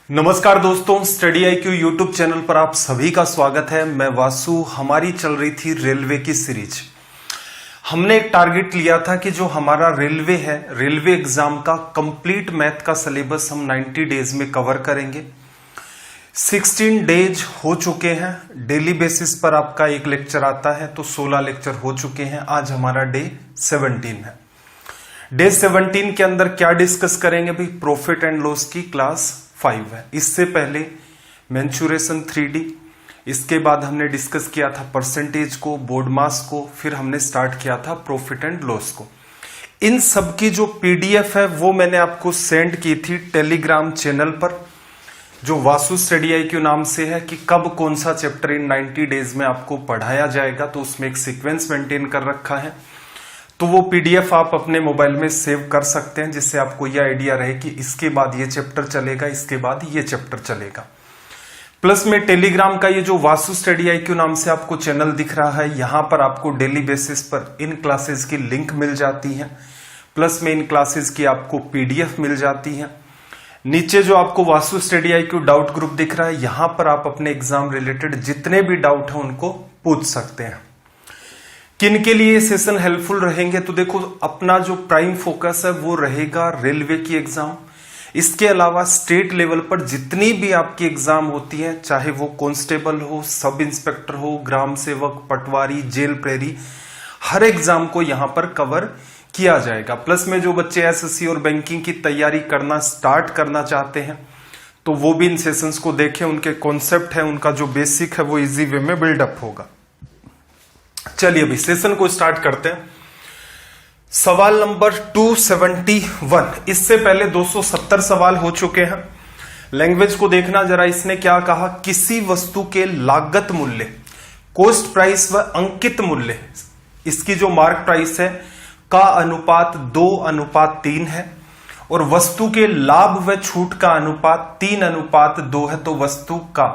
नमस्कार दोस्तों, study IQ YouTube channel पर आप सभी का स्वागत है। मैं वासु। हमारी चल रही थी रेलवे की सीरीज। हमने एक टारगेट लिया था कि जो हमारा रेलवे है, रेलवे एग्जाम का कंप्लीट मैथ का सिलेबस हम 90 डेज में कवर करेंगे। 16 डेज हो चुके हैं। डेली बेसिस पर आपका एक लेक्चर आता है, तो 16 लेक्चर हो चुके हैं। आज हमारा डे 17 है। डे 17 के अंदर क्या डिस्कस करेंगे भाई? प्रॉफिट एंड लॉस की क्लास 5 है। इससे पहले मेंसुरेशन 3D, इसके बाद हमने डिस्कस किया था परसेंटेज को, बोर्ड मास को, फिर हमने स्टार्ट किया था प्रॉफिट एंड लॉस को। इन सब की जो PDF है वो मैंने आपको सेंड की थी टेलीग्राम चैनल पर, जो वासु स्टडी IQ नाम से है, कि कब कौन सा चैप्टर इन 90 डेज में आपको पढ़ाया जाएगा। तो उसमें एक सीक्वेंस मेंटेन कर रखा है, तो वो PDF आप अपने मोबाइल में सेव कर सकते हैं, जिससे आपको यह आइडिया रहे कि इसके बाद ये चैप्टर चलेगा, इसके बाद ये चैप्टर चलेगा। प्लस में टेलीग्राम का ये जो वासु स्टडी IQ नाम से आपको चैनल दिख रहा है, यहां पर आपको डेली बेसिस पर इन क्लासेस की लिंक मिल जाती है। प्लस में इन क्लासेस की आपको PDF मिल जाती है। नीचे जो आपको Vasu study IQ doubt group दिख रहा है, यहां पर आप अपने एग्जाम रिलेटेड जितने भी डाउट है उनको पूछ सकते हैं। किन के लिए सेशन हेल्पफुल रहेंगे? तो देखो, अपना जो प्राइम फोकस है वो रहेगा रेलवे की एग्जाम। इसके अलावा स्टेट लेवल पर जितनी भी आपकी एग्जाम होती है, चाहे वो कांस्टेबल हो, सब इंस्पेक्टर हो, ग्राम सेवक, पटवारी, जेल प्रहरी, हर एग्जाम को यहां पर कवर किया जाएगा। प्लस में जो बच्चे SSC और बैंकिंग की तैयारी करना स्टार्ट करना चाहते हैं, तो वो भी इन सेशंस को देखें। उनके कॉन्सेप्ट है, उनका जो बेसिक है वो इजी वे में बिल्डअप होगा। चलिए अभी सेशन को स्टार्ट करते हैं। सवाल नंबर 271। इससे पहले 270 सवाल हो चुके हैं। लैंग्वेज को देखना जरा, इसने क्या कहा? किसी वस्तु के लागत मूल्य, कॉस्ट प्राइस व अंकित मूल्य, इसकी जो मार्क प्राइस है का अनुपात 2:3 है, और वस्तु के लाभ व छूट का अनुपात 3:2 है। तो वस्तु का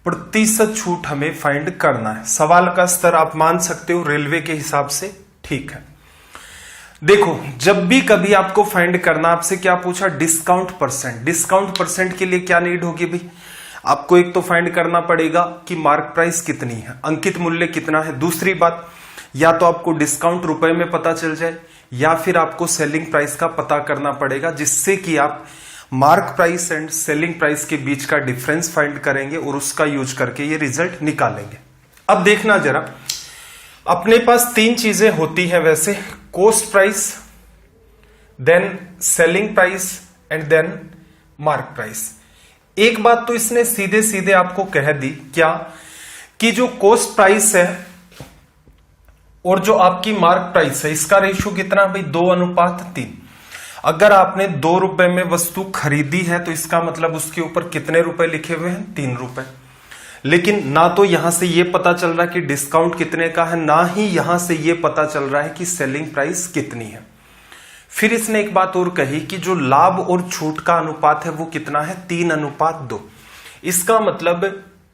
प्रतिशत छूट हमें फाइंड करना है। सवाल का स्तर आप मान सकते हो रेलवे के हिसाब से ठीक है। देखो, जब भी कभी आपको फाइंड करना, आपसे क्या पूछा? Discount percent. डिस्काउंट परसेंट के लिए क्या नीड होगी भाई? आपको एक तो फाइंड करना पड़ेगा कि मार्क प्राइस कितनी है, अंकित मूल्य कितना है। दूसरी बात, या तो आपको डिस्काउंट रुपए में पता चल जाए, या फिर आपको सेलिंग प्राइस का पता करना पड़ेगा, जिससे कि आप mark price and selling price के बीच का डिफरेंस फाइंड करेंगे और उसका यूज करके ये रिजल्ट निकालेंगे। अब देखना जरा, अपने पास 3 चीजें होती हैं वैसे: cost price, then selling price and then mark price. एक बात तो इसने सीधे सीधे आपको कह दी, क्या? कि जो कॉस्ट प्राइस है और जो आपकी मार्क प्राइस है, इसका रेशियो कितना भाई? 2:3। अगर आपने 2 रुपए में वस्तु खरीदी है, तो इसका मतलब उसके ऊपर कितने रुपए लिखे हुए हैं? 3 रुपए। लेकिन ना तो यहां से ये पता चल रहा कि डिस्काउंट कितने का है, ना ही यहां से ये पता चल रहा है कि सेलिंग प्राइस कितनी है। फिर इसने एक बात और कही कि जो लाभ और छूट का अनुपात है वो कितना है? 3:2। इसका मतलब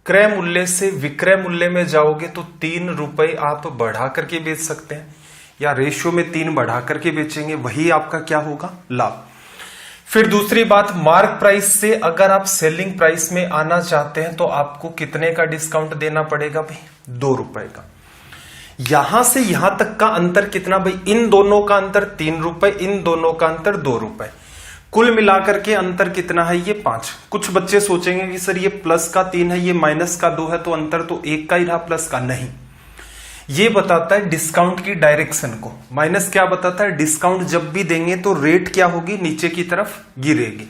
क्रय मूल्य से विक्रय मूल्य में जाओगे तो 3 रुपए आप बढ़ा करके बेच सकते हैं, या रेशियो में 3 बढ़ा करके बेचेंगे, वही आपका क्या होगा? लाभ। फिर दूसरी बात, मार्क प्राइस से अगर आप सेलिंग प्राइस में आना चाहते हैं तो आपको कितने का डिस्काउंट देना पड़ेगा भाई? 2 रुपए का। यहां से यहां तक का अंतर कितना भाई? इन दोनों का अंतर 3 रुपए, इन दोनों का अंतर 2 रुपए। कुल मिलाकर के अंतर कितना है? ये 5। कुछ बच्चे सोचेंगे कि सर ये प्लस का 3 है, ये माइनस का 2 है, तो अंतर तो 1 का ही रहा, प्लस का नहीं। ये बताता है डिस्काउंट की डायरेक्शन को। माइनस क्या बताता है? डिस्काउंट जब भी देंगे तो रेट क्या होगी? नीचे की तरफ गिरेगी।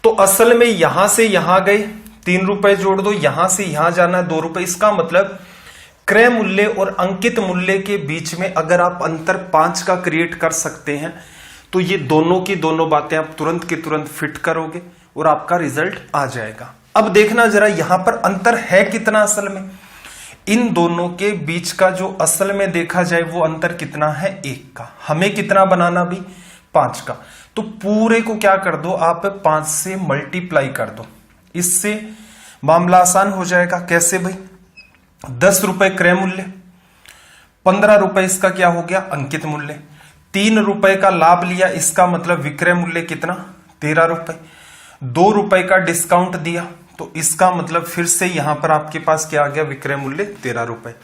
तो असल में यहां से यहां गए, 3 रुपए जोड़ दो, यहां से यहां जाना 2 रुपए। इसका मतलब क्रय मूल्य और अंकित मूल्य के बीच में अगर आप अंतर 5 का क्रिएट कर सकते हैं, तो ये दोनों की दोनों बातें आप तुरंत के तुरंत फिट करोगे और आपका रिजल्ट आ जाएगा। अब देखना जरा, यहां पर अंतर है कितना असल में? इन दोनों के बीच का जो असल में देखा जाए वो अंतर कितना है? 1 का। हमें कितना बनाना भी? 5 का। तो पूरे को क्या कर दो आप? 5 से मल्टीप्लाई कर दो। इससे मामला आसान हो जाएगा। कैसे भाई? 10 रुपए क्रय मूल्य, 15 रुपए इसका क्या हो गया? अंकित मूल्य। 3 रुपए का लाभ लिया, इसका मतलब विक्रय मूल्य कितना? 13 रुपए। ₹2 का डिस्काउंट दिया, तो इसका मतलब फिर से यहां पर आपके पास क्या आ गया, विक्रय मूल्य ₹13।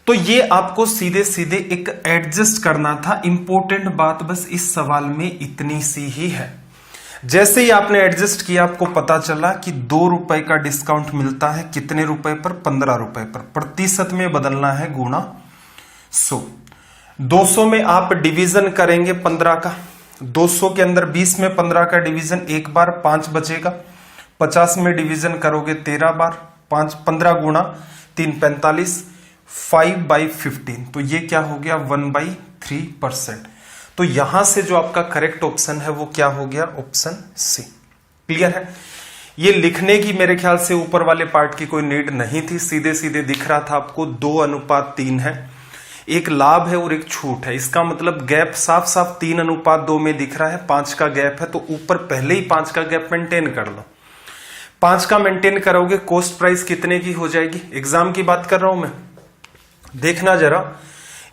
तो ये आपको सीधे सीधे एक एडजस्ट करना था। इंपॉर्टेंट बात बस इस सवाल में इतनी सी ही है। जैसे ही आपने एडजस्ट किया, आपको पता चला कि ₹2 का डिस्काउंट मिलता है कितने रुपए पर, ₹15 पर। प्रतिशत में बदलना है, गुणा 100। 200 में आप डिवीजन करेंगे 15 का, 200 के अंदर 20 में 15 का डिवीजन एक बार, 5 बचेगा। 50 में डिवीजन करोगे 13 बार, 15 गुणा 3 45, 5/15। तो ये क्या हो गया, 1/3%। तो यहां से जो आपका करेक्ट ऑप्शन है वो क्या हो गया, ऑप्शन सी। क्लियर है? ये लिखने की मेरे ख्याल से ऊपर वाले पार्ट की कोई नीड नहीं थी, सीधे सीधे दिख रहा था आपको 2:3 है, एक लाभ है और एक छूट है। इसका मतलब गैप साफ साफ 3:2 में दिख रहा है, 5 का गैप है, तो ऊपर पहले ही 5 का गैप मेंटेन कर लो। 5 का मेंटेन करोगे, कॉस्ट प्राइस कितने की हो जाएगी, एग्जाम की बात कर रहा हूं मैं। देखना जरा,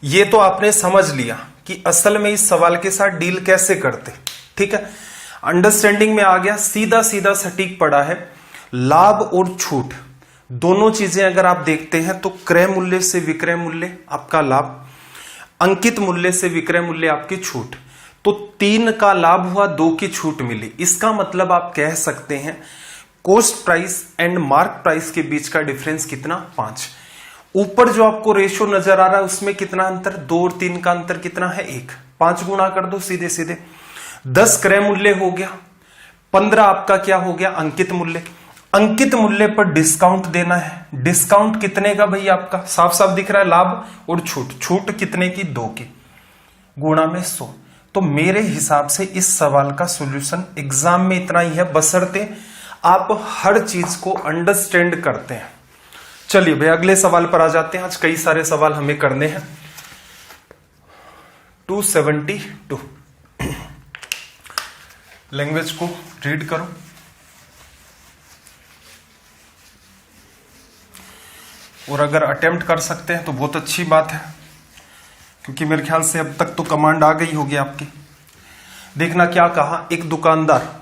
ये तो आपने समझ लिया कि असल में इस सवाल के साथ डील कैसे करते। ठीक है, अंडरस्टैंडिंग में आ गया, सीधा सीधा सटीक पड़ा है। लाभ और छूट दोनों चीजें अगर आप देखते हैं तो क्रय मूल्य से विक्रय मूल्य आपका लाभ, अंकित मूल्य से विक्रय मूल्य आपकी छूट। तो 3 का लाभ हुआ, 2 की छूट मिली। इसका मतलब आप कह सकते हैं cost price and mark price के बीच का डिफरेंस कितना, 5। ऊपर जो आपको रेशो नजर आ रहा है उसमें कितना अंतर, 2 और 3 का अंतर कितना है, 1। 5 गुणा कर दो सीधे सीधे, 10 क्रय मूल्य हो गया, 15 आपका क्या हो गया, अंकित मूल्य। अंकित मूल्य पर डिस्काउंट देना है, डिस्काउंट कितने का भैया आपका, साफ साफ दिख रहा है, लाभ और छूट। छूट कितने की, 2 की, गुणा में 100। तो मेरे हिसाब से इस सवाल का सॉल्यूशन एग्जाम में इतना ही है, बशर्ते आप हर चीज को अंडरस्टैंड करते हैं। चलिए भाई अगले सवाल पर आ जाते हैं। आज कई सारे सवाल हमें करने हैं। 272 लैंग्वेज को रीड करो। और अगर अटेम्प्ट कर सकते हैं तो बहुत अच्छी बात है, क्योंकि मेरे ख्याल से अब तक तो कमांड आ गई होगी आपकी। देखना क्या कहा, एक दुकानदार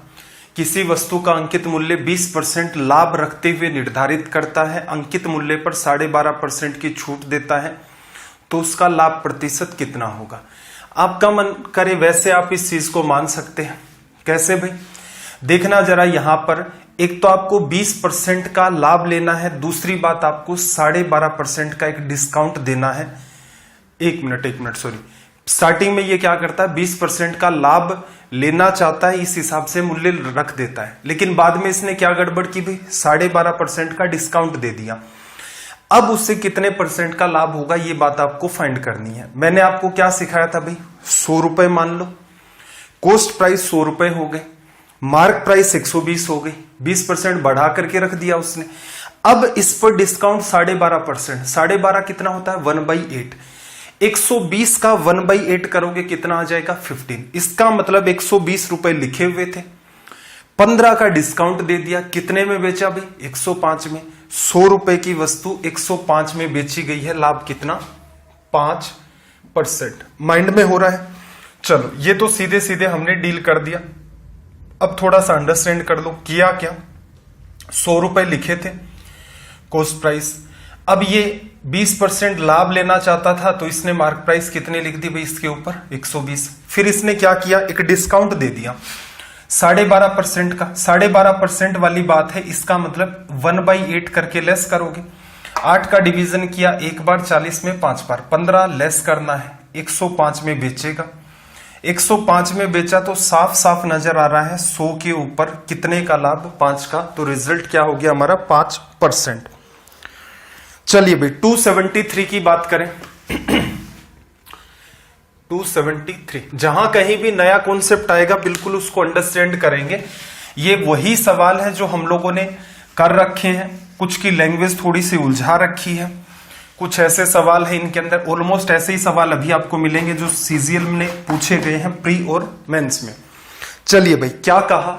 किसी वस्तु का अंकित मूल्य 20% लाभ रखते हुए निर्धारित करता है, अंकित मूल्य पर 12.5% की छूट देता है, तो उसका लाभ प्रतिशत कितना होगा। आपका मन करे वैसे आप इस चीज को मान सकते हैं। कैसे भाई, देखना जरा, यहां पर एक तो आपको 20% का लाभ लेना है, दूसरी बात आपको 12.5% का एक डिस्काउंट देना है। एक मिनट सॉरी, स्टार्टिंग में ये क्या करता है, 20% का लाभ लेना चाहता है, इस हिसाब से मूल्य रख देता है, लेकिन बाद में इसने क्या गड़बड़ की भाई, 12.5% का डिस्काउंट दे दिया। अब उससे कितने परसेंट का लाभ होगा, ये बात आपको फाइंड करनी है। मैंने आपको क्या सिखाया था भाई, 100 रुपए मान लो, कॉस्ट प्राइस 100 रुपए हो गए, मार्क प्राइस 120 हो गई, 20% बढ़ा करके रख दिया उसने। अब इस पर डिस्काउंट 12.5%, 12.5 कितना होता है, 1/8। 120 का 1/8 करोगे कितना आ जाएगा, 15। इसका मतलब 120 रुपए लिखे हुए थे, 15 का डिस्काउंट दे दिया, कितने में बेचा भाई, 105 में। 100 रुपए की वस्तु 105 में बेची गई है, लाभ कितना, 5%। माइंड में हो रहा है। चलो ये तो सीधे सीधे हमने डील कर दिया। अब थोड़ा सा अंडरस्टैंड कर लो, किया क्या, 100 रुपए लिखे थे कॉस्ट प्राइस, अब ये 20% लाभ लेना चाहता था, तो इसने मार्क प्राइस कितने लिख दी भाई, इसके ऊपर 120। फिर इसने क्या किया, एक डिस्काउंट दे दिया 12.5% का। 12.5% वाली बात है, इसका मतलब 1/8 करके लेस करोगे। 8 का डिवीजन किया एक बार, 40 में 5 बार, 15 लेस करना है, 105 में बेचेगा। 105 में बेचा तो साफ साफ नजर आ रहा है 100 के ऊपर कितने का लाभ, 5 का। तो रिजल्ट क्या हो गया हमारा, 5%। चलिए भाई 273 की बात करें। 273, जहां कहीं भी नया कॉन्सेप्ट आएगा बिल्कुल उसको अंडरस्टैंड करेंगे। ये वही सवाल है जो हम लोगों ने कर रखे हैं, कुछ की लैंग्वेज थोड़ी सी उलझा रखी है, कुछ ऐसे सवाल है इनके अंदर, ऑलमोस्ट ऐसे ही सवाल अभी आपको मिलेंगे जो सीजीएल में पूछे गए हैं प्री और मेंस में। चलिए भाई क्या कहा,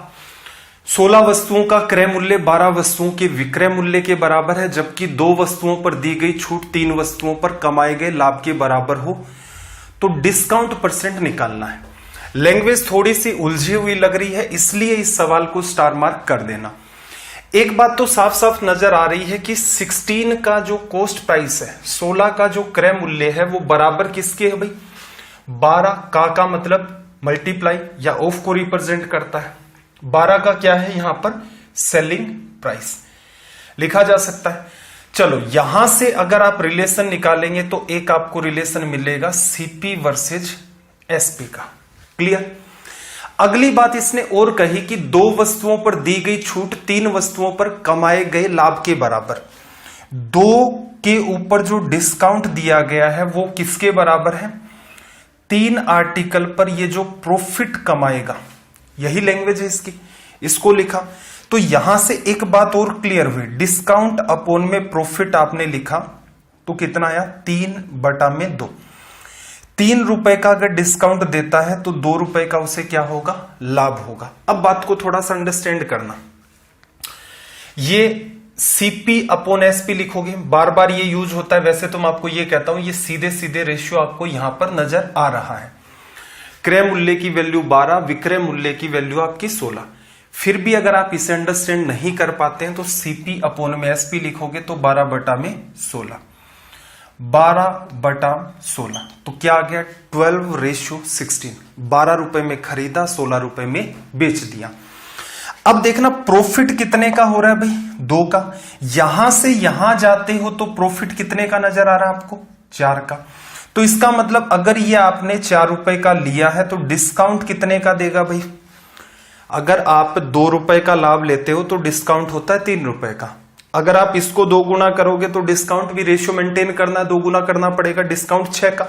16 वस्तुओं का क्रय मूल्य 12 वस्तुओं के विक्रय मूल्य के बराबर है, जबकि 2 वस्तुओं पर दी गई छूट 3 वस्तुओं पर कमाए गए लाभ के बराबर हो, तो डिस्काउंट परसेंट निकालना है। लैंग्वेज थोड़ी सी उलझी हुई लग रही है, इसलिए इस सवाल को स्टार मार्क कर देना। एक बात तो साफ साफ नजर आ रही है कि 16 का जो कॉस्ट प्राइस है, 16 का जो क्रय मूल्य है, वो बराबर किसके है भाई? 12 का मतलब मल्टीप्लाई या ऑफ को रिप्रेजेंट करता है। 12 का क्या है यहां पर? सेलिंग प्राइस लिखा जा सकता है। चलो यहां से अगर आप रिलेशन निकालेंगे तो एक आपको रिलेशन मिलेगा सीपी वर्सेज एसपी का। क्लियर? अगली बात इसने और कही कि 2 वस्तुओं पर दी गई छूट 3 वस्तुओं पर कमाए गए लाभ के बराबर। 2 के ऊपर जो डिस्काउंट दिया गया है वो किसके बराबर है? 3 आर्टिकल पर ये जो प्रॉफिट कमाएगा, यही लैंग्वेज है इसकी, इसको लिखा। तो यहां से एक बात और क्लियर हुई, डिस्काउंट अपॉन में प्रॉफिट आपने लिखा तो कितना आया? 3/2। 3 रुपए का अगर डिस्काउंट देता है तो 2 रुपए का उसे क्या होगा? लाभ होगा। अब बात को थोड़ा सा अंडरस्टैंड करना, ये सीपी अपॉन एसपी लिखोगे, बार बार ये यूज होता है। वैसे तो मैं आपको ये कहता हूं, ये सीधे सीधे रेशियो आपको यहां पर नजर आ रहा है। क्रय मूल्य की वैल्यू 12, विक्रय मूल्य की वैल्यू आपकी 16। फिर भी अगर आप इसे अंडरस्टैंड नहीं कर पाते हैं तो सीपी अपॉन में एसपी लिखोगे तो 12/16, 12/16 तो क्या आ गया? 12:16। 12 रुपए में खरीदा, 16 रुपए में बेच दिया। अब देखना प्रॉफिट कितने का हो रहा है भाई? 2 का। यहां से यहां जाते हो तो प्रॉफिट कितने का नजर आ रहा है आपको? 4 का। तो इसका मतलब अगर ये आपने 4 रुपए का लिया है तो डिस्काउंट कितने का देगा भाई? अगर आप 2 रुपए का लाभ लेते हो तो डिस्काउंट होता है 3 रुपए का। अगर आप इसको 2 गुना करोगे तो डिस्काउंट भी रेशियो मेंटेन करना, 2 गुना करना पड़ेगा, डिस्काउंट 6 का।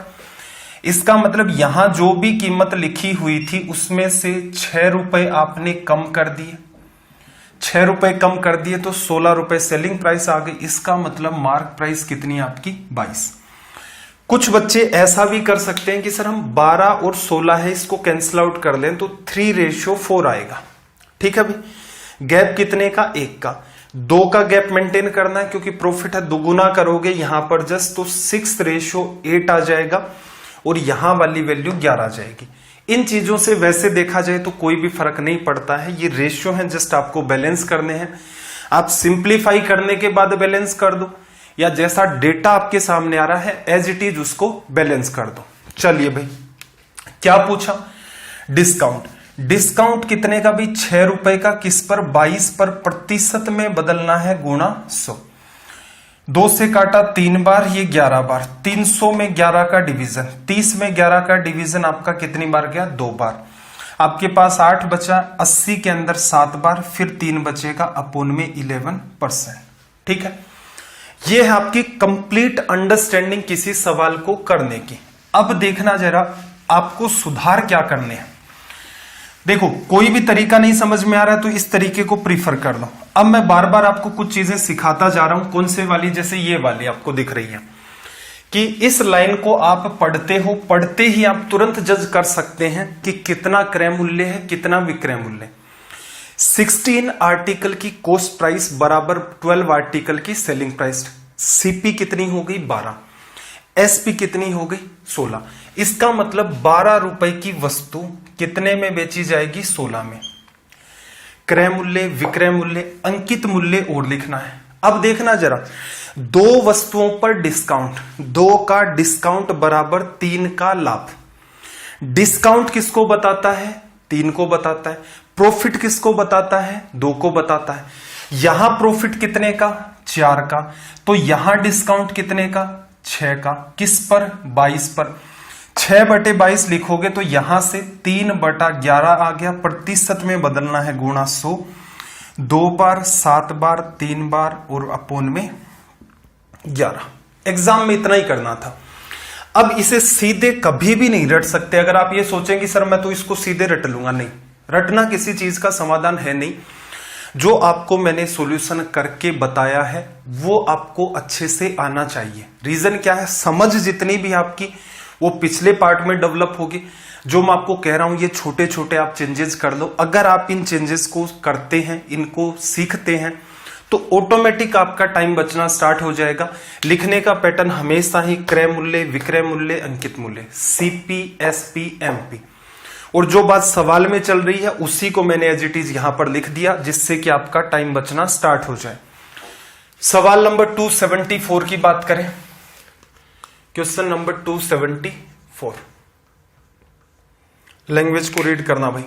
इसका मतलब यहां जो भी कीमत लिखी हुई थी उसमें से 6 रुपए आपने कम कर दिए, 6 रुपए कम कर दिए तो 16 रुपए सेलिंग प्राइस आ गई। इसका मतलब मार्क प्राइस कितनी आपकी? 22। कुछ बच्चे ऐसा भी कर सकते हैं कि सर हम 12 और 16 है इसको कैंसिल आउट कर लें तो 3:4 आएगा। ठीक है भाई, गैप कितने का? 1 का। 2 का गैप मेंटेन करना है क्योंकि प्रॉफिट है, दुगुना करोगे यहां पर जस्ट तो 6:8 आ जाएगा और यहां वाली वैल्यू 11 आ जाएगी। इन चीजों से वैसे देखा जाए तो कोई भी फर्क नहीं पड़ता है, ये रेशियो है, जस्ट आपको बैलेंस करने हैं। आप सिंप्लीफाई करने के बाद बैलेंस कर दो या जैसा डेटा आपके सामने आ रहा है एज इट इज उसको बैलेंस कर दो। चलिए भाई, क्या पूछा? डिस्काउंट। डिस्काउंट कितने का भी? 6 रुपए का। किस पर? 22 पर। प्रतिशत में बदलना है गुणा 100। 2 से काटा 3 बार, ये 11 बार। 300 में 11 का डिवीजन, 30 में 11 का डिवीजन आपका कितनी बार गया? 2 बार। आपके पास 8 बचा, 80 के अंदर 7 बार, फिर 3 बचेगा अपॉन में 11%। ठीक है, ये है आपकी कंप्लीट अंडरस्टैंडिंग किसी सवाल को करने की। अब देखना जरा आपको सुधार क्या करने हैं। देखो, कोई भी तरीका नहीं समझ में आ रहा है तो इस तरीके को प्रीफर कर लो। अब मैं बार बार आपको कुछ चीजें सिखाता जा रहा हूं। कौन से वाली? जैसे ये वाली आपको दिख रही है कि इस लाइन को आप पढ़ते हो, पढ़ते ही आप तुरंत जज कर सकते हैं कि कितना क्रय मूल्य है, कितना विक्रय मूल्य। 16 आर्टिकल की कॉस्ट प्राइस बराबर 12 आर्टिकल की सेलिंग प्राइस। सीपी कितनी हो गई? 12। एसपी कितनी हो गई? 16। इसका मतलब 12 रुपए की वस्तु कितने में बेची जाएगी? 16 में। क्रय मूल्य, विक्रय मूल्य, अंकित मूल्य और लिखना है। अब देखना जरा, 2 वस्तुओं पर डिस्काउंट, 2 का डिस्काउंट बराबर 3 का लाभ। डिस्काउंट किसको बताता है? 3 को बताता है। प्रॉफिट किसको बताता है? 2 को बताता है। यहां प्रॉफिट कितने का? 4 का। तो यहां डिस्काउंट कितने का? 6 का। किस पर? 22 पर। 6/22 लिखोगे तो यहां से 3/11 आ गया। प्रतिशत में बदलना है गुणा 100। 2 बार, 7 बार, 3 बार और अपॉन में 11। एग्जाम में इतना ही करना था। अब इसे सीधे कभी भी नहीं रट सकते। अगर आप ये सोचेंगे सर मैं तो इसको सीधे रट लूंगा, नहीं, रटना किसी चीज का समाधान है नहीं। जो आपको मैंने सॉल्यूशन करके बताया है वो आपको अच्छे से आना चाहिए। रीजन क्या है? समझ जितनी भी आपकी वो पिछले पार्ट में डेवलप होगी। जो मैं आपको कह रहा हूं ये छोटे छोटे आप चेंजेस कर लो। अगर आप इन चेंजेस को करते हैं, इनको सीखते हैं तो ऑटोमेटिक आपका टाइम बचना स्टार्ट हो जाएगा। लिखने का पैटर्न हमेशा ही क्रय मूल्य, विक्रय मूल्य, अंकित मूल्य, सीपी, एसपी, एमपी। और जो बात सवाल में चल रही है उसी को मैंने एज इट इज यहां पर लिख दिया, जिससे कि आपका टाइम बचना स्टार्ट हो जाए। सवाल नंबर 274 की बात करें, क्वेश्चन नंबर 274, लैंग्वेज को रीड करना भाई।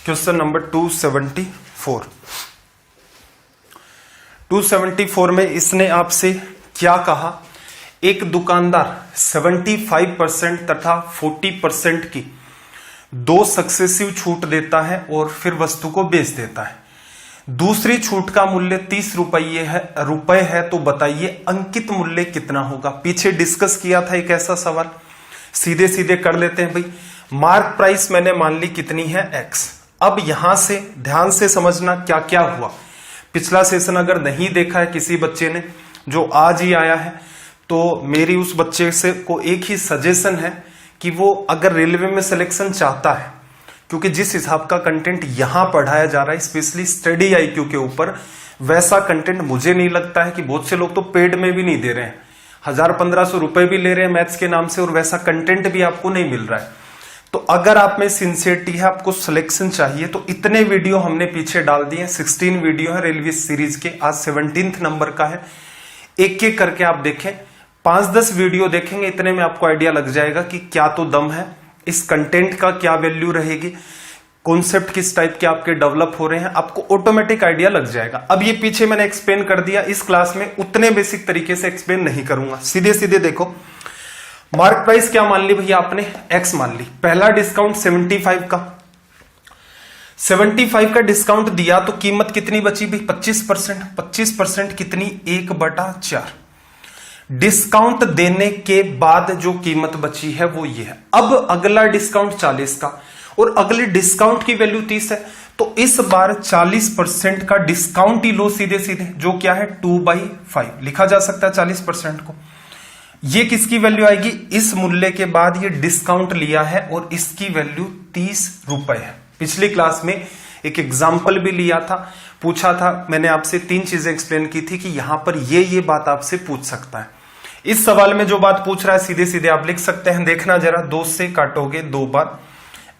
क्वेश्चन नंबर 274 में इसने आपसे क्या कहा, एक दुकानदार 75% तथा 40% की दो सक्सेसिव छूट देता है और फिर वस्तु को बेच देता है। दूसरी छूट का मूल्य 30 रुपए है तो बताइए अंकित मूल्य कितना होगा। पीछे डिस्कस किया था एक ऐसा सवाल, सीधे सीधे कर लेते हैं भाई। मार्क प्राइस मैंने मान ली कितनी है, x। अब यहां से ध्यान से समझना क्या क्या हुआ। पिछला सेशन अगर नहीं देखा है किसी बच्चे ने जो आज ही आया है, तो मेरी उस बच्चे से को एक ही सजेशन है कि वो अगर रेलवे में सिलेक्शन चाहता है, क्योंकि जिस हिसाब का कंटेंट यहां पढ़ाया जा रहा है स्पेशली स्टडी आईक्यू के ऊपर, वैसा कंटेंट मुझे नहीं लगता है कि बहुत से लोग तो पेड में भी नहीं दे रहे हैं, 1000-1500 रुपए भी ले रहे हैं मैथ्स के नाम से और वैसा कंटेंट भी आपको नहीं मिल रहा है। तो अगर आप में सिंसियरिटी है, आपको सिलेक्शन चाहिए, तो इतने वीडियो हमने पीछे डाल दिए, 16 वीडियो है रेलवे सीरीज के, आज 17th नंबर का है। एक एक करके आप देखें, 5-10 वीडियो देखेंगे, इतने में आपको आइडिया लग जाएगा कि क्या तो दम है, इस कंटेंट का क्या वैल्यू रहेगी, कॉन्सेप्ट किस टाइप के आपके डेवलप हो रहे हैं, आपको ऑटोमेटिक आइडिया लग जाएगा। अब ये पीछे मैंने एक्सप्लेन कर दिया, इस क्लास में उतने बेसिक तरीके से एक्सप्लेन नहीं करूंगा। सीधे सीधे देखो, मार्क प्राइस क्या मान ली भैया आपने, x मान ली। पहला डिस्काउंट 75 का, 75 का डिस्काउंट दिया तो कीमत कितनी बची भाई, 25%। 25% कितनी, 1/4। डिस्काउंट देने के बाद जो कीमत बची है वो ये है। अब अगला डिस्काउंट 40 का और अगले डिस्काउंट की वैल्यू 30 है, तो इस बार 40% का डिस्काउंट ही लो सीधे सीधे, जो क्या है 2/5 लिखा जा सकता है 40% को। ये किसकी वैल्यू आएगी, इस मूल्य के बाद ये डिस्काउंट लिया है और इसकी वैल्यू 30 रुपए है। पिछली क्लास में एक एग्जाम्पल भी लिया था, पूछा था मैंने आपसे, 3 चीजें एक्सप्लेन की थी कि यहां पर ये बात आपसे पूछ सकता है। इस सवाल में जो बात पूछ रहा है सीधे सीधे आप लिख सकते हैं, देखना जरा, 2 से काटोगे 2 बार,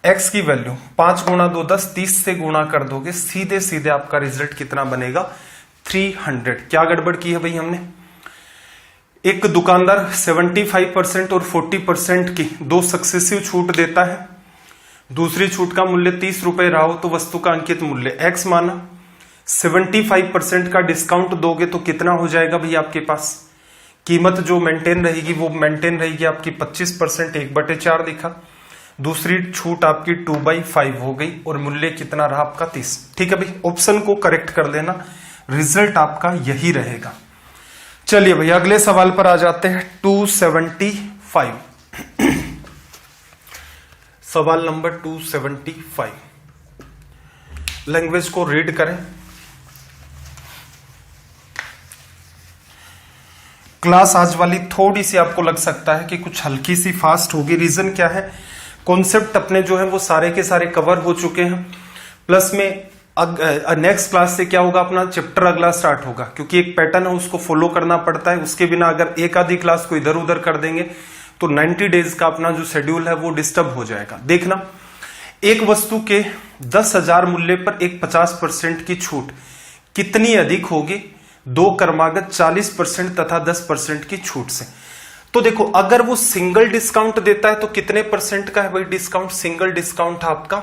x की वैल्यू 5 गुणा 2 10, 30 से गुणा कर दोगे, सीधे सीधे आपका रिजल्ट कितना बनेगा, 300। क्या गड़बड़ की है भाई हमने, एक दुकानदार 75% और 40% की दो सक्सेसिव छूट देता है, दूसरी छूट का मूल्य 30 रुपए रहा हो तो वस्तु का अंकित मूल्य x माना, 75% का डिस्काउंट दोगे तो कितना हो जाएगा भाई आपके पास, कीमत जो मेंटेन रहेगी वो मेंटेन रहेगी आपकी 25%, 1/4 दिखा, दूसरी छूट आपकी 2/5 हो गई और मूल्य कितना रहा आपका 30। ठीक है भाई, ऑप्शन को करेक्ट कर लेना, रिजल्ट आपका यही रहेगा। चलिए भैया अगले सवाल पर आ जाते हैं, 275। सवाल नंबर 275, लैंग्वेज को रीड करें। क्लास आज वाली थोड़ी सी आपको लग सकता है कि कुछ हल्की सी फास्ट होगी, रीजन क्या है, कॉन्सेप्ट अपने जो है वो सारे के सारे कवर हो चुके हैं, प्लस में नेक्स्ट क्लास से क्या होगा, अपना चैप्टर अगला स्टार्ट होगा, क्योंकि एक पैटर्न है उसको फॉलो करना पड़ता है, उसके बिना अगर एक आधी क्लास को इधर उधर कर देंगे तो 90 डेज का अपना जो शेड्यूल है वो डिस्टर्ब हो जाएगा। देखना, एक वस्तु के 10,000 मूल्य पर एक 50% की छूट कितनी अधिक होगी, दो क्रमागत 40% तथा 10% की छूट से। तो देखो, अगर वो सिंगल डिस्काउंट देता है तो कितने परसेंट का है भाई डिस्काउंट, सिंगल डिस्काउंट आपका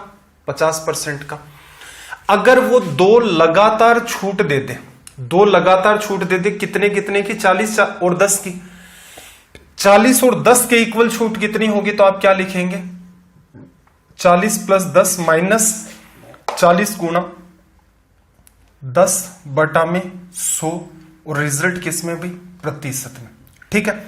50% का। अगर वो दो लगातार छूट दे दे, कितने कितने की, 40 और 10 की, 40 और 10 के इक्वल छूट कितनी होगी, तो आप क्या लिखेंगे, 40 + 10 माइनस 40 गुणा 10/100 और रिजल्ट किस में भी, प्रतिशत में। ठीक है,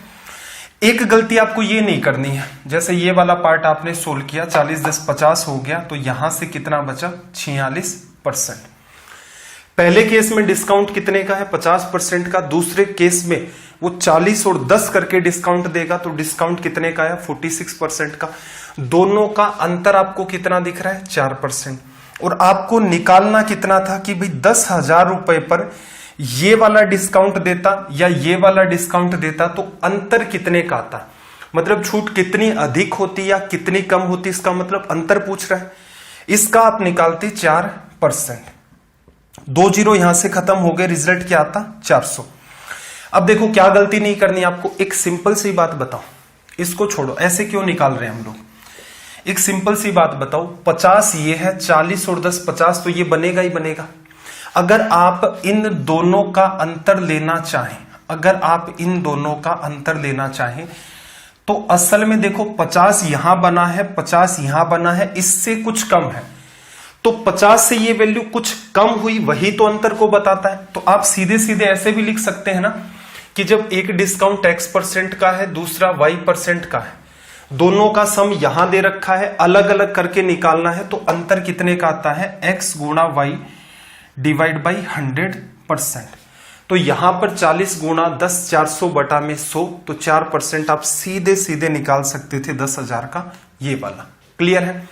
एक गलती आपको ये नहीं करनी है, जैसे ये वाला पार्ट आपने सोल्व किया, 40 10 50 हो गया, तो यहां से कितना बचा, 46%। पहले केस में डिस्काउंट कितने का है, 50% का, दूसरे केस में वो 40 और 10 करके डिस्काउंट देगा तो डिस्काउंट कितने का है, 46% का। दोनों का अंतर आपको कितना दिख रहा है, 4%। और आपको निकालना कितना था कि भाई 10,000 रुपए पर ये वाला डिस्काउंट देता या ये वाला डिस्काउंट देता तो अंतर कितने का आता, मतलब छूट कितनी अधिक होती या कितनी कम होती, इसका मतलब अंतर पूछ रहा है। इसका आप निकालते 4%, 2 जीरो यहां से खत्म हो गए, रिजल्ट क्या आता 400। अब देखो क्या गलती नहीं करनी आपको, एक सिंपल सी बात बताओ, इसको छोड़ो, ऐसे क्यों निकाल रहे हैं हम लोग। एक सिंपल सी बात बताओ, 50 ये है, 40 और 10 50, तो ये बनेगा ही बनेगा। अगर आप इन दोनों का अंतर लेना चाहें, अगर आप इन दोनों का अंतर लेना चाहें तो असल में देखो 50 यहां बना है, 50 यहां बना है, इससे कुछ कम है, तो 50 से ये वैल्यू कुछ कम हुई, वही तो अंतर को बताता है। तो आप सीधे सीधे ऐसे भी लिख सकते हैं ना कि जब एक डिस्काउंट x% का है, दूसरा y% का है, दोनों का सम यहां दे रखा है, अलग अलग करके निकालना है, तो अंतर कितने का आता है, x गुणा y डिवाइड बाई 100%। तो यहां पर 40 गुणा 10 400 बटा में 100, तो 4% आप सीधे सीधे निकाल सकते थे 10,000 का, ये वाला। क्लियर है।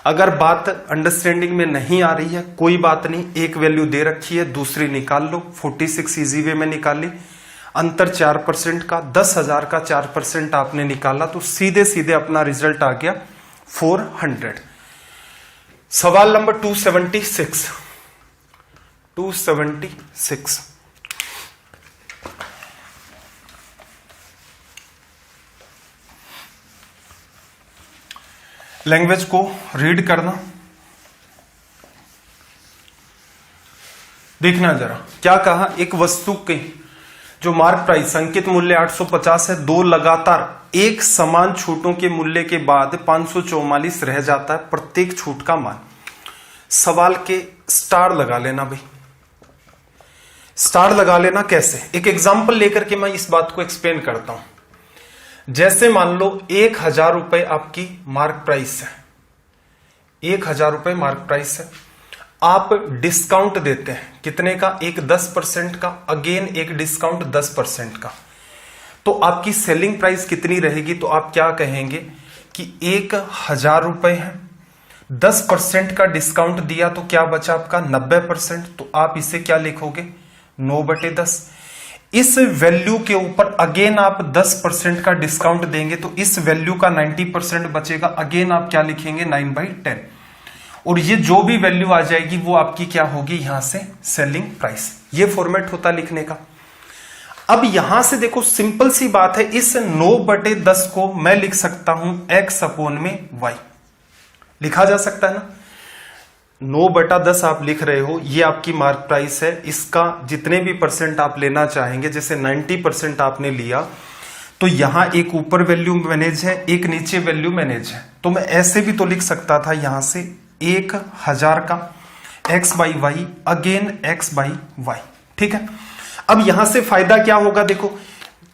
अगर बात अंडरस्टैंडिंग में नहीं आ रही है कोई बात नहीं, एक वैल्यू दे रखी है, दूसरी निकाल लो। 46 इजी वे में निकाली, अंतर 4% का, 10,000 का 4% आपने निकाला, तो सीधे सीधे अपना रिजल्ट आ गया 400। सवाल नंबर 276। लैंग्वेज को रीड करना, देखना जरा क्या कहा। एक वस्तु के जो मार्क प्राइस अंकित मूल्य 850 है, 2 लगातार एक समान छूटों के मूल्य के बाद 544 रह जाता है, प्रत्येक छूट का मान। सवाल के स्टार लगा लेना भाई, स्टार लगा लेना। कैसे, एक एग्जांपल लेकर के मैं इस बात को एक्सप्लेन करता हूं। जैसे मान लो 1,000 रुपए आपकी मार्क प्राइस है, 1,000 रुपए मार्क प्राइस है, आप डिस्काउंट देते हैं कितने का, एक 10% का, अगेन एक डिस्काउंट 10% का, तो आपकी सेलिंग प्राइस कितनी रहेगी, तो आप क्या कहेंगे कि 1,000 रुपए है, 10% का डिस्काउंट दिया तो क्या बचा आपका 90%, तो आप इसे क्या लिखोगे 9/10। इस वैल्यू के ऊपर अगेन आप 10% का डिस्काउंट देंगे तो इस वैल्यू का 90% बचेगा, अगेन आप क्या लिखेंगे 9/10, और ये जो भी वैल्यू आ जाएगी वो आपकी क्या होगी यहां से सेलिंग प्राइस। ये फॉर्मेट होता लिखने का। अब यहां से देखो सिंपल सी बात है, इस 9/10 को मैं लिख सकता हूं x/y, लिखा जा सकता है ना। 9/10 आप लिख रहे हो, ये आपकी मार्क प्राइस है, इसका जितने भी % आप लेना चाहेंगे, जैसे 90% आपने लिया तो यहां एक ऊपर वैल्यू मैनेज है, एक नीचे वैल्यू मैनेज है, तो मैं ऐसे भी तो लिख सकता था यहां से 1,000 का x/y अगेन x/y। ठीक है। अब यहां से फायदा क्या होगा, देखो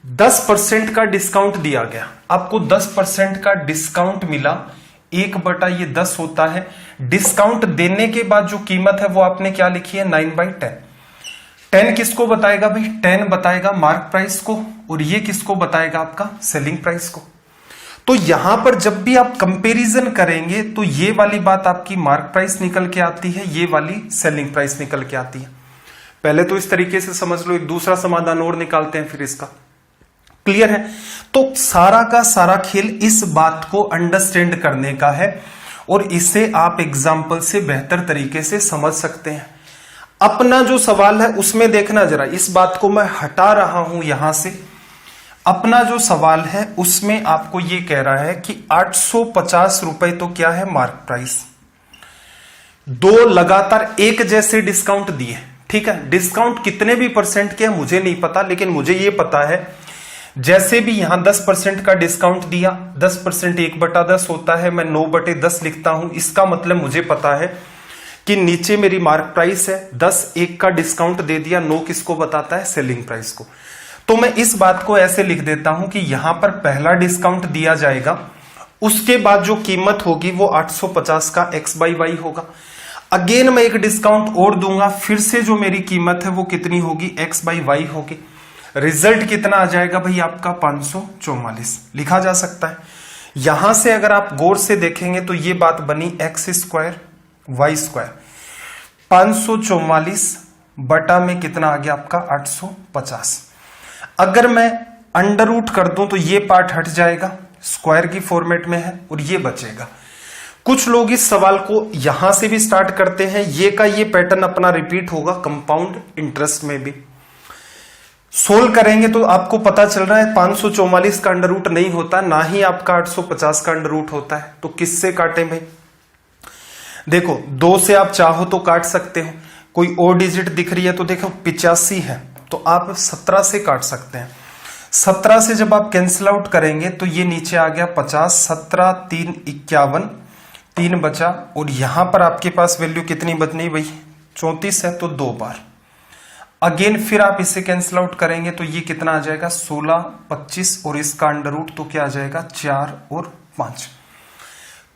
10% का डिस्काउंट दिया गया, आपको 10% का डिस्काउंट मिला, 1/10 होता है। डिस्काउंट देने के बाद जो कीमत है वो आपने क्या लिखी है 9/10। 10 किसको बताएगा भाई, 10 बताएगा मार्क प्राइस को, और ये किसको बताएगा आपका सेलिंग प्राइस को। तो यहां पर जब भी आप कंपैरिजन करेंगे तो ये वाली बात आपकी मार्क प्राइस निकल के आती है, ये वाली सेलिंग प्राइस निकल के आती है। पहले तो इस तरीके से समझ लो, एक दूसरा समाधान और निकालते हैं फिर इसका। क्लियर है। तो सारा का सारा खेल इस बात को अंडरस्टैंड करने का है, और इसे आप एग्जाम्पल से बेहतर तरीके से समझ सकते हैं। अपना जो सवाल है उसमें देखना जरा, इस बात को मैं हटा रहा हूं यहां से। अपना जो सवाल है उसमें आपको यह कह रहा है कि 850 रुपए तो क्या है मार्क प्राइस, 2 लगातार एक जैसे डिस्काउंट दिए। ठीक है, डिस्काउंट कितने भी % के है मुझे नहीं पता, लेकिन मुझे यह पता है जैसे भी यहां 10% का डिस्काउंट दिया, 10% 1/10 होता है, मैं 9/10 लिखता हूं। इसका मतलब मुझे पता है कि नीचे मेरी मार्क प्राइस है, 10 1 का डिस्काउंट दे दिया, 9 किसको बताता है सेलिंग प्राइस को। तो मैं इस बात को ऐसे लिख देता हूं कि यहां पर पहला डिस्काउंट दिया जाएगा, उसके बाद जो कीमत होगी वो 850 का x/y होगा। अगेन मैं एक डिस्काउंट और दूंगा, फिर से जो मेरी कीमत है वो कितनी होगी x/y होगी। रिजल्ट कितना आ जाएगा भाई आपका 544, लिखा जा सकता है। यहां से अगर आप गौर से देखेंगे तो ये बात बनी x² y², 544 बटा में कितना आ गया आपका 850। अगर मैं अंडर रूट कर दूं तो ये पार्ट हट जाएगा, स्क्वायर की फॉर्मेट में है, और ये बचेगा। कुछ लोग इस सवाल को यहां से भी स्टार्ट करते हैं, ये का ये पैटर्न अपना रिपीट होगा कंपाउंड इंटरेस्ट में भी। सोल्व करेंगे तो आपको पता चल रहा है 544 का अंडर रूट नहीं होता, ना ही आपका 850 का अंडर रूट होता है। तो किससे काटे भाई? देखो 2 से आप चाहो तो काट सकते हो, कोई और डिजिट दिख रही है तो देखो 85 है तो आप 17 से काट सकते हैं। 17 से जब आप कैंसिल आउट करेंगे तो ये नीचे आ गया 50, 17 3 51, 3 बचा, और यहां पर आपके पास वैल्यू कितनी बचनी भाई? 34 है तो 2 बार। अगेन फिर आप इसे कैंसिल आउट करेंगे तो ये कितना आ जाएगा? 16, 25, और इसका अंडर रूट तो क्या आ जाएगा? 4 और 5।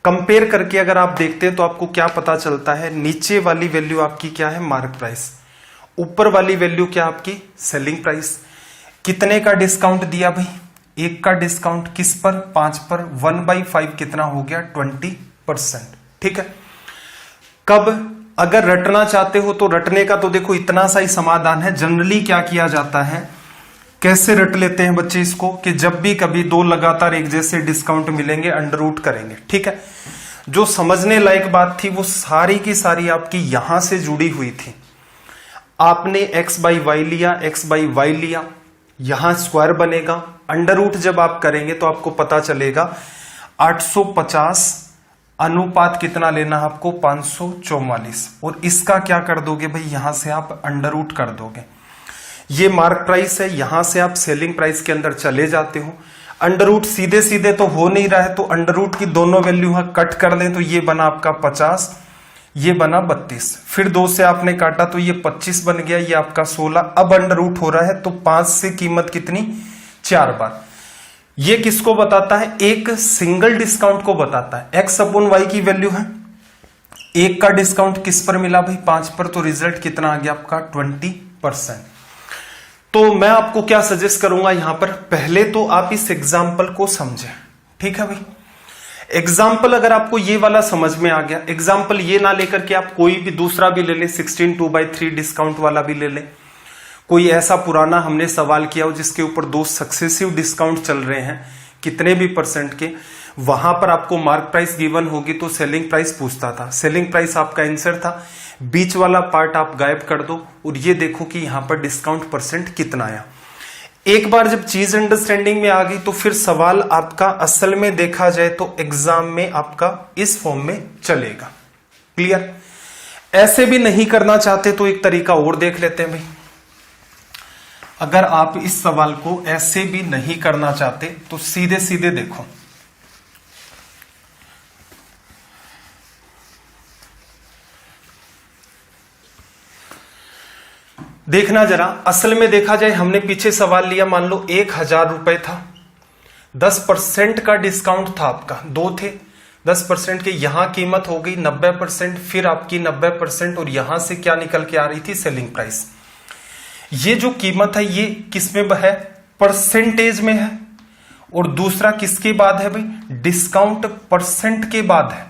कंपेयर करके अगर आप देखते हैं तो आपको क्या पता चलता है? नीचे वाली वैल्यू आपकी क्या है? Mark price. ऊपर वाली वैल्यू क्या आपकी? Selling price. कितने का डिस्काउंट दिया भाई? 1 का डिस्काउंट। किस पर? 5 पर। 1/5 कितना हो गया? 20%। ठीक है। कब अगर रटना चाहते हो तो रटने का तो देखो इतना सा ही समाधान है। जनरली क्या किया जाता है, कैसे रट लेते हैं बच्चे इसको, कि जब भी कभी 2 लगातार एक जैसे डिस्काउंट मिलेंगे अंडर रूट करेंगे। ठीक है। जो समझने लायक बात थी वो सारी की सारी आपकी यहां से जुड़ी हुई थी। आपने x/y लिया, x/y लिया, यहां स्क्वायर बनेगा। अंडर रूट जब आप करेंगे तो आपको पता चलेगा 850 अनुपात कितना लेना है आपको? 544, और इसका क्या कर दोगे भाई? यहां से आप अंडर रूट कर दोगे। ये मार्क प्राइस है, यहां से आप सेलिंग प्राइस के अंदर चले जाते हो। अंडर रूट सीधे सीधे तो हो नहीं रहा है, तो अंडर रूट की दोनों वैल्यू कट कर लें तो ये बना आपका 50, ये बना 32। फिर 2 से आपने काटा तो ये 25 बन गया, ये आपका 16। अब अंडर रूट हो रहा है तो 5 से कीमत कितनी? 4 बार। ये किसको बताता है? एक सिंगल डिस्काउंट को बताता है। x/y की वैल्यू है, 1 का डिस्काउंट किस पर मिला भाई? 5 पर। तो रिजल्ट कितना आ गया आपका? 20%। तो मैं आपको क्या सजेस्ट करूंगा यहां पर, पहले तो आप इस एग्जाम्पल को समझें। ठीक है भाई। एग्जाम्पल अगर आपको ये वाला समझ में आ गया, एग्जाम्पल ये ना लेकर के आप कोई भी दूसरा भी ले लें, 16 2/3 डिस्काउंट वाला भी ले लें। कोई ऐसा पुराना हमने सवाल किया हो जिसके ऊपर 2 सक्सेसिव डिस्काउंट चल रहे हैं कितने भी परसेंट के, वहां पर आपको मार्क प्राइस गिवन होगी तो सेलिंग प्राइस पूछता था। सेलिंग प्राइस आपका आंसर था, बीच वाला पार्ट आप गायब कर दो और ये देखो कि यहां पर डिस्काउंट परसेंट कितना आया। एक बार जब चीज अंडरस्टैंडिंग में आ गई तो फिर सवाल आपका असल में देखा जाए तो एग्जाम में आपका इस फॉर्म में चलेगा। क्लियर? ऐसे भी नहीं करना चाहते तो एक तरीका और देख लेते हैं भाई। अगर आप इस सवाल को ऐसे भी नहीं करना चाहते तो सीधे सीधे देखो, देखना जरा। असल में देखा जाए हमने पीछे सवाल लिया, मान लो 1000 रुपए था, 10% का डिस्काउंट था आपका, 2 थे 10% के, यहां कीमत हो गई 90%, फिर आपकी 90%, और यहां से क्या निकल के आ रही थी? Selling price. ये जो कीमत है ये किसमें है? परसेंटेज में है, और दूसरा किसके बाद है भाई? डिस्काउंट परसेंट के बाद है।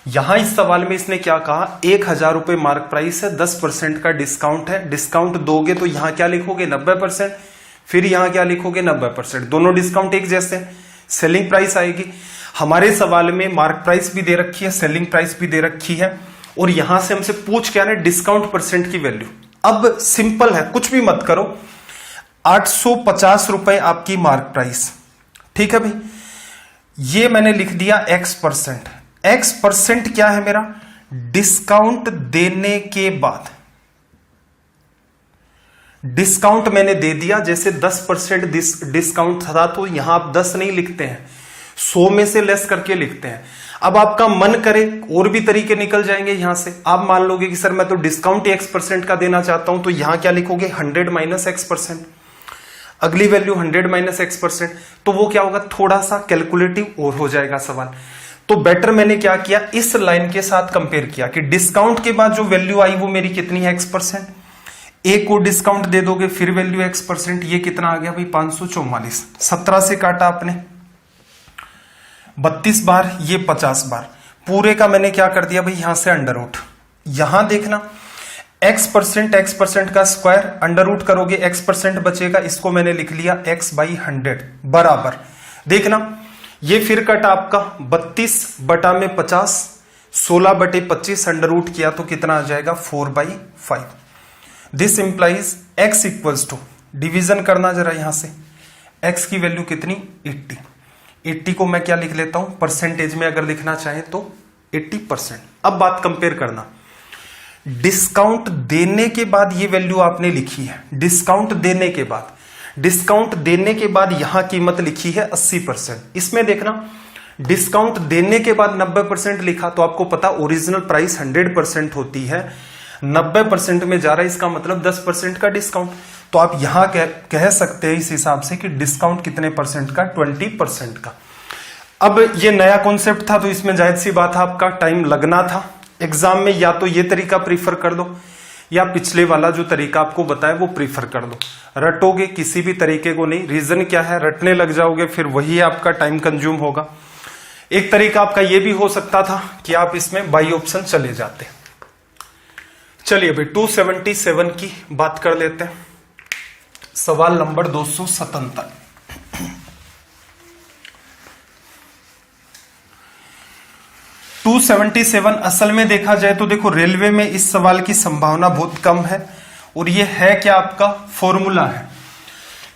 यहां इस सवाल में इसने क्या कहा? 1000 रुपए मार्क प्राइस है, 10% का डिस्काउंट है। डिस्काउंट दोगे तो यहां क्या लिखोगे? 90%, फिर यहां क्या लिखोगे? 90%। दोनों डिस्काउंट एक जैसे, सेलिंग प्राइस आएगी। हमारे सवाल में मार्क प्राइस भी दे रखी है, सेलिंग प्राइस भी दे रखी है, और यहां से हमसे पूछ क्या है? डिस्काउंट परसेंट की वैल्यू। अब सिंपल है, कुछ भी मत करो। 850 रुपए आपकी मार्क प्राइस। ठीक है भाई। ये मैंने लिख दिया x%। x% क्या है मेरा? डिस्काउंट देने के बाद। डिस्काउंट मैंने दे दिया, जैसे 10% डिस्काउंट था तो यहां आप 10 नहीं लिखते हैं, 100 में से लेस करके लिखते हैं। अब आपका मन करे और भी तरीके निकल जाएंगे यहां से। आप मान लोगे कि सर मैं तो डिस्काउंट ही x% का देना चाहता हूं, तो यहां क्या लिखोगे? 100 - x%। अगली वैल्यू 100 - x%, तो वो क्या होगा? थोड़ा सा कैलकुलेटिव और हो जाएगा सवाल। तो बेटर मैंने क्या किया? इस लाइन के साथ कंपेयर किया कि डिस्काउंट के बाद जो वैल्यू आई वो मेरी कितनी है? x%। एक को डिस्काउंट दे दोगे फिर वैल्यू x%, ये कितना आ गया भाई? 544। 17 से काटा आपने 32 बार, ये 50 बार। पूरे का मैंने क्या कर दिया भाई? यहां से अंडर रूट। यहां देखना x% का स्क्वायर, अंडर रूट करोगे x% बचेगा, इसको मैंने लिख लिया x/100 बराबर। देखना ये फिर कट आपका 32/50, 16/25 अंडर रूट किया तो कितना आ जाएगा 4/5। This implies x equals to, division करना जरा यहां से, x की वैल्यू कितनी 80 को मैं क्या लिख लेता हूं परसेंटेज में, अगर लिखना चाहे तो 80%। अब बात कंपेयर करना, डिस्काउंट देने के बाद ये वैल्यू आपने लिखी है, डिस्काउंट देने के बाद यहां कीमत लिखी है 80%। इसमें देखना डिस्काउंट देने के बाद 90% लिखा, तो आपको पता ओरिजिनल प्राइस 100% होती है, 90% में जा रहा है, इसका मतलब 10% का डिस्काउंट। तो आप यहां कह सकते हैं इस हिसाब से कि डिस्काउंट कितने परसेंट का, 20% का। अब ये नया कॉन्सेप्ट था तो इसमें जाहिर सी बात है आपका टाइम लगना था। एग्जाम में या तो ये तरीका प्रीफर कर दो या पिछले वाला जो तरीका आपको बताया वो प्रीफर कर दो। रटोगे किसी भी तरीके को नहीं, रीजन क्या है, रटने लग जाओगे फिर वही आपका टाइम कंज्यूम होगा। एक तरीका आपका ये भी हो सकता था कि आप इसमें बाई ऑप्शन चले जाते। चलिए अभी 277 की बात कर लेते हैं, सवाल नंबर 277। असल में देखा जाए तो देखो रेलवे में इस सवाल की संभावना बहुत कम है, और ये है क्या आपका फॉर्मूला है,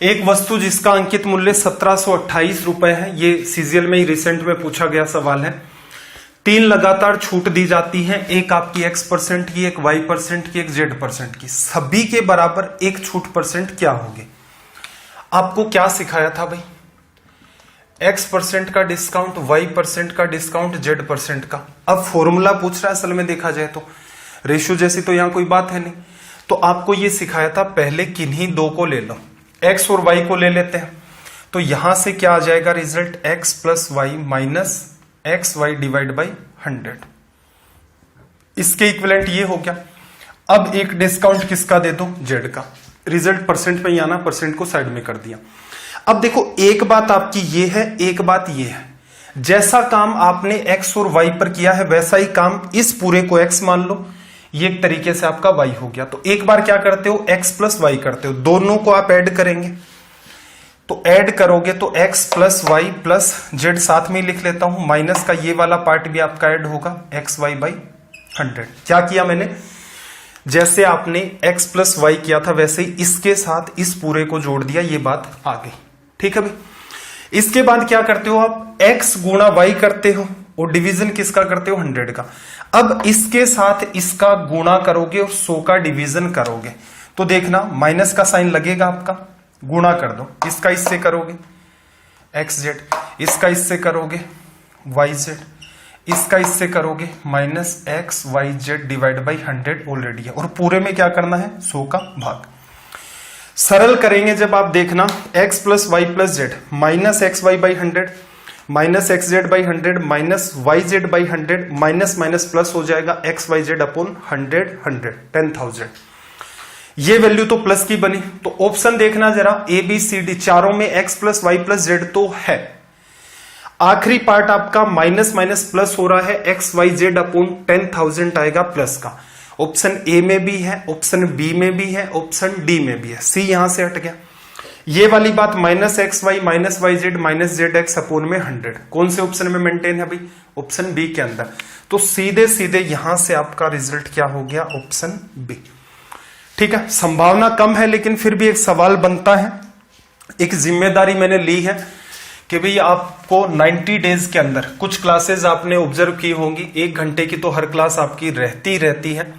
एक वस्तु जिसका अंकित मूल्य 1728 रुपए है, ये सीजीएल में ही रिसेंट में पूछा गया सवाल है। 3 लगातार छूट दी जाती है, एक आपकी x% की, एक y% की, एक z% की, सभी के बराबर एक छूट परसेंट क्या होगी। आपको क्या सिखाया था भाई, x% का डिस्काउंट, y% का डिस्काउंट, z% का। अब फॉर्मूला पूछ रहा है, असल में देखा जाए तो रेशियो जैसी तो यहां कोई बात है नहीं, तो आपको ये सिखाया था पहले किन्हीं दो को ले लो, x और y को ले लेते हैं, तो यहां से क्या आ जाएगा result, x plus y minus x y divide by 100, इसके इक्विवेलेंट ये हो गया। अब एक डिस्काउंट किसका दे दो, z का, रिजल्ट परसेंट में ही आना, परसेंट को साइड में कर दिया। अब देखो एक बात आपकी ये है, एक बात ये है, जैसा काम आपने x और y पर किया है वैसा ही काम इस पूरे को x मान लो, ये एक तरीके से आपका y हो गया। तो एक बार क्या करते हो, x प्लस वाई करते हो, दोनों को आप ऐड करेंगे, तो ऐड करोगे तो x plus y plus z साथ में लिख लेता हूं, माइनस का ये वाला पार्ट भी आपका ऐड होगा, एक्स वाई बाई 100। क्या किया मैंने, जैसे आपने x प्लस वाई किया था वैसे ही इसके साथ इस पूरे को जोड़ दिया, ये बात आ गई, ठीक है भाई। इसके बाद क्या करते हो आप, x गुणा y करते हो और डिवीजन किसका करते हो, 100 का। अब इसके साथ इसका गुणा करोगे और 100 का डिवीजन करोगे, तो देखना माइनस का साइन लगेगा आपका, गुणा कर दो, इसका इससे करोगे xz, इसका इससे करोगे yz, इसका इससे करोगे minus x y z divide by 100 already है, और पूरे में क्या करना है 100 का भाग। सरल करेंगे जब आप देखना, x plus y plus z minus x y by 100 minus x z by 100 minus y z by 100, minus minus plus हो जाएगा एक्स वाई जेड अपॉन 100 10,000। ये वैल्यू तो प्लस की बनी, तो ऑप्शन देखना जरा ए बी सी डी, चारों में x plus y plus z तो है, आखिरी पार्ट आपका माइनस माइनस प्लस हो रहा है, एक्स वाई जेड अपॉन 10,000 आएगा प्लस का। ऑप्शन ए में भी है, ऑप्शन बी में भी है, ऑप्शन डी में भी है, सी यहां से हट गया। ये वाली बात minus x y minus y z minus z x upon में 100 कौन से ऑप्शन में मेंटेन है भाई, ऑप्शन बी के अंदर। तो सीधे सीधे यहां से आपका रिजल्ट क्या हो गया, ऑप्शन बी। ठीक है, संभावना कम है लेकिन फिर भी एक सवाल बनता है, एक जिम्मेदारी मैंने ली है कि भाई आपको 90 डेज के अंदर कुछ क्लासेस आपने ऑब्जर्व की होंगी, 1 घंटे की तो हर क्लास आपकी रहती है।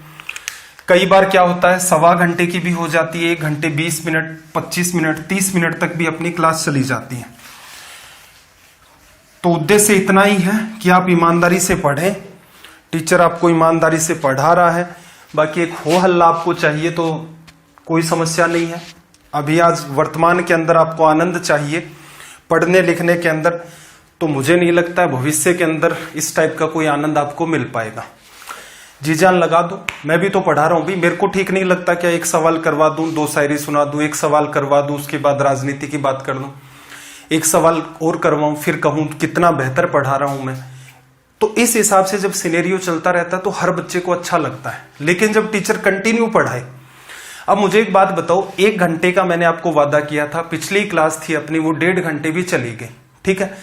कई बार क्या होता है सवा घंटे की भी हो जाती है, 1 घंटे 20 मिनट 25 मिनट 30 मिनट तक भी अपनी क्लास चली जाती है। तो उद्देश्य इतना ही है कि आप ईमानदारी से पढ़ें, टीचर आपको ईमानदारी से पढ़ा रहा है, बाकी एक हो हल्ला आपको चाहिए तो कोई समस्या नहीं है। अभी आज वर्तमान के अंदर आपको आनंद चाहिए पढ़ने लिखने के अंदर, तो मुझे नहीं लगता है भविष्य के अंदर इस टाइप का कोई आनंद आपको मिल पाएगा। जी जान लगा दो, मैं भी तो पढ़ा रहा हूं भी, मेरे को ठीक नहीं लगता क्या एक सवाल करवा दूं, 2 शायरी सुना दूं, एक सवाल करवा दूं उसके बाद राजनीति की बात कर दूं, एक सवाल और करवाऊं फिर कहूं कितना बेहतर पढ़ा रहा हूं मैं। तो इस हिसाब से जब सिनेरियो चलता रहता है तो हर बच्चे को अच्छा लगता है। लेकिन जब टीचर कंटिन्यू पढ़ाए, अब मुझे एक बात बताओ, 1 घंटे का मैंने आपको वादा किया था, पिछली क्लास थी अपनी, वो 1.5 घंटे भी चली गई, ठीक है।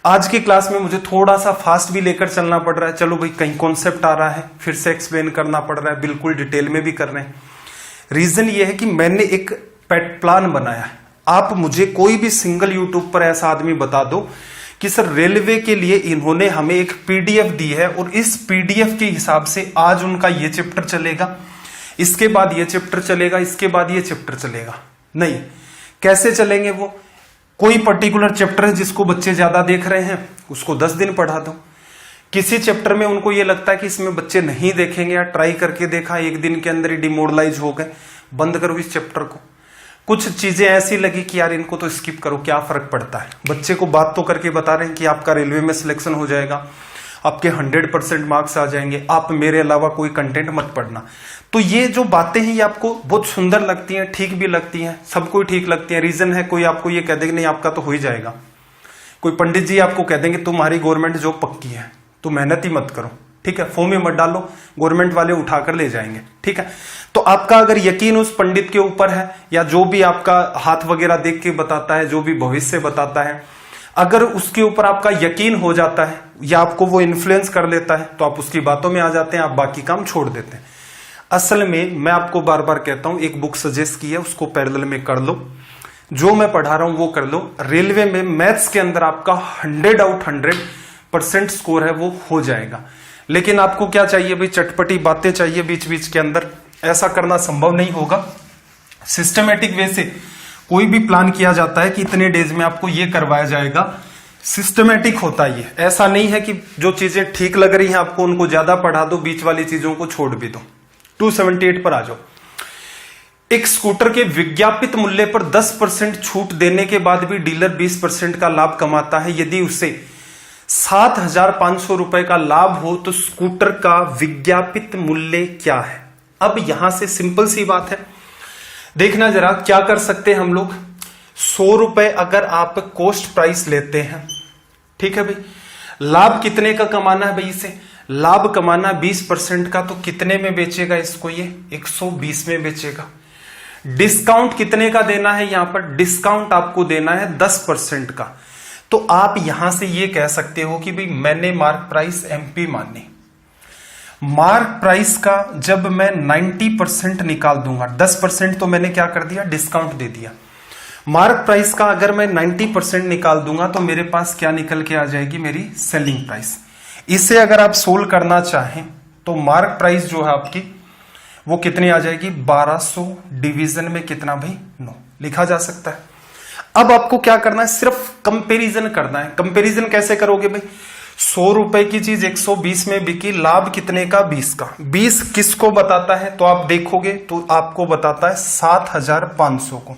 आज की क्लास में मुझे थोड़ा सा फास्ट भी लेकर चलना पड़ रहा है। चलो भाई, कहीं कॉन्सेप्ट आ रहा है, फिर से एक्सप्लेन करना पड़ रहा है, बिल्कुल डिटेल में भी कर रहे हैं। रीजन ये है कि मैंने एक पेट प्लान बनाया है। आप मुझे कोई भी सिंगल यूट्यूब पर ऐसा आदमी बता दो कि सर रेलवे के लिए इन्होंने हमें एक पीडीएफ दी है और इस पीडीएफ के हिसाब से आज उनका ये चैप्टर चलेगा, इसके बाद ये चैप्टर चलेगा, इसके बाद ये चैप्टर चलेगा, नहीं। कैसे चलेंगे वो? कोई पर्टिकुलर चैप्टर है जिसको बच्चे ज्यादा देख रहे हैं, उसको 10 दिन पढ़ा दो। किसी चैप्टर में उनको ये लगता है कि इसमें बच्चे नहीं देखेंगे, या ट्राई करके देखा, 1 दिन के अंदर ही डिमोरलाइज हो गए, बंद करो इस चैप्टर को। कुछ चीजें ऐसी लगी कि यार इनको तो स्किप करो, क्या फर्क पड़ता है। बच्चे को बात तो करके बता रहे हैं कि आपका रेलवे में सिलेक्शन हो जाएगा, आपके 100% मार्क्स आ जाएंगे, आप मेरे अलावा कोई कंटेंट मत पढ़ना। तो ये जो बातें हैं ये आपको बहुत सुंदर लगती हैं, ठीक भी लगती हैं, सबको ठीक लगती हैं। रीजन है, कोई आपको ये कह देगा नहीं आपका तो हो ही जाएगा, कोई पंडित जी आपको कह देंगे तुम्हारी गवर्नमेंट जॉब पक्की है, तो मेहनत ही मत करो, ठीक है, फॉर्म में मत डालो, गवर्नमेंट वाले उठाकर ले जाएंगे, ठीक है। तो आपका अगर यकीन उस पंडित के ऊपर है, या जो भी आपका हाथ वगैरह देख के बताता है, जो भी भविष्य बताता है, अगर उसके ऊपर आपका यकीन हो जाता है या आपको वो इन्फ्लुएंस कर लेता है, तो आप उसकी बातों में आ जाते हैं, आप बाकी काम छोड़ देते हैं। असल में मैं आपको बार बार कहता हूं, एक बुक सजेस्ट की है, उसको पैरेलल में कर लो, जो मैं पढ़ा रहा हूं वो कर लो। रेलवे में मैथ्स के अंदर आपका 100 आउट 100% स्कोर है, वो हो जाएगा। लेकिन आपको क्या चाहिए भाई? चटपटी बातें चाहिए बीच बीच के अंदर। ऐसा करना संभव नहीं होगा। सिस्टमेटिक वे से कोई भी प्लान किया जाता है कि इतने डेज में आपको ये करवाया जाएगा, सिस्टमेटिक होता है ये। ऐसा नहीं है कि जो चीजें ठीक लग रही हैं आपको उनको ज्यादा पढ़ा दो, बीच वाली चीजों को छोड़ भी दो। 278 पर आ जाओ। एक स्कूटर के विज्ञापित मूल्य पर 10% छूट देने के बाद भी डीलर 20% का लाभ कमाता है। यदि उसे 7,500 रुपए का लाभ हो तो स्कूटर का विज्ञापित मूल्य क्या है? अब यहां से सिंपल सी बात है, देखना जरा क्या कर सकते हैं हम लोग। 100 रुपए अगर आप कॉस्ट प्राइस लेते हैं, ठीक है भाई, लाभ कितने का कमाना है भाई? इसे लाभ कमाना 20% का, तो कितने में बेचेगा इसको? ये 120 में बेचेगा। डिस्काउंट कितने का देना है? यहां पर डिस्काउंट आपको देना है 10% का। तो आप यहां से ये कह सकते हो कि भाई मैंने मार्क प्राइस एमपी मानी। मार्क प्राइस का जब मैं 90% निकाल दूंगा, 10% तो मैंने क्या कर दिया? डिस्काउंट दे दिया। मार्क प्राइस का अगर मैं 90% निकाल दूंगा तो मेरे पास क्या निकल के आ जाएगी? मेरी सेलिंग प्राइस। इसे अगर आप सोल्व करना चाहें तो मार्क प्राइस जो है आपकी वो कितनी आ जाएगी? 1200 डिवीजन में कितना भाई? 9 लिखा जा सकता है। अब आपको क्या करना है? सिर्फ कंपैरिजन करना है। कंपैरिजन कैसे करोगे भाई? 100 रुपए की चीज 120 में बिकी, लाभ कितने का? 20 का। 20 किसको बताता है? तो आप देखोगे तो आपको बताता है 7,500 को।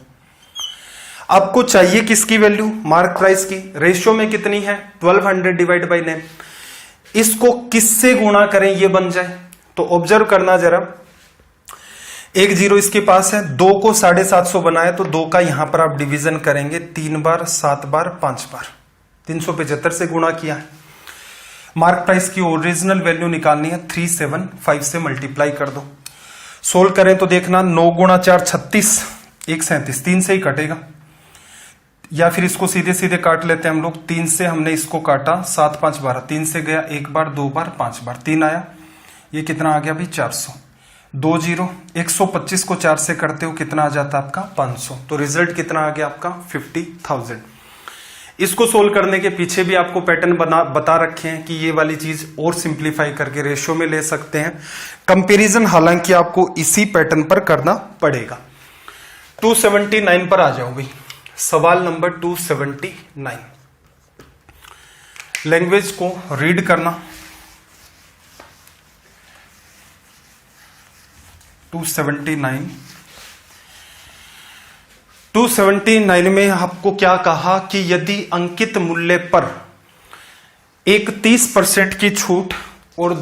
आपको चाहिए किसकी वैल्यू? मार्क प्राइस की। रेशियो में कितनी है? 1200 डिवाइड बाई 9। इसको किससे गुणा करें ये बन जाए? तो ऑब्जर्व करना जरा, 1 0 इसके पास है, 2 को 750 बनाया तो 2 का यहां पर आप डिवीजन करेंगे 3 बार, 7 बार, 5 बार, 375 से गुणा किया है। मार्क प्राइस की ओरिजिनल वैल्यू निकालनी है, 375 से मल्टीप्लाई कर दो। सोल्व करें तो देखना 9 गुणा 4 36, 1 37, 3 से ही कटेगा, या फिर इसको सीधे सीधे काट लेते हैं हम लोग। 3 से हमने इसको काटा, 7 5 12, 3 से गया 1 बार, 2 बार, 5 बार, 3 आया। ये कितना आ गया भाई? 400। 2 0, 125 को 4 से करते हो कितना आ जाता है आपका? 500। तो रिजल्ट कितना आ गया आपका? 50,000। इसको सोल्व करने के पीछे भी आपको पैटर्न बता रखे हैं कि ये वाली चीज और सिंप्लीफाई करके रेशियो में ले सकते हैं। कंपैरिजन हालांकि आपको इसी पैटर्न पर करना पड़ेगा। 279 पर आ जाओ भाई। सवाल नंबर 279, लैंग्वेज को रीड करना। 279 में आपको क्या कहा कि यदि अंकित मूल्य पर एक 30% की छूट और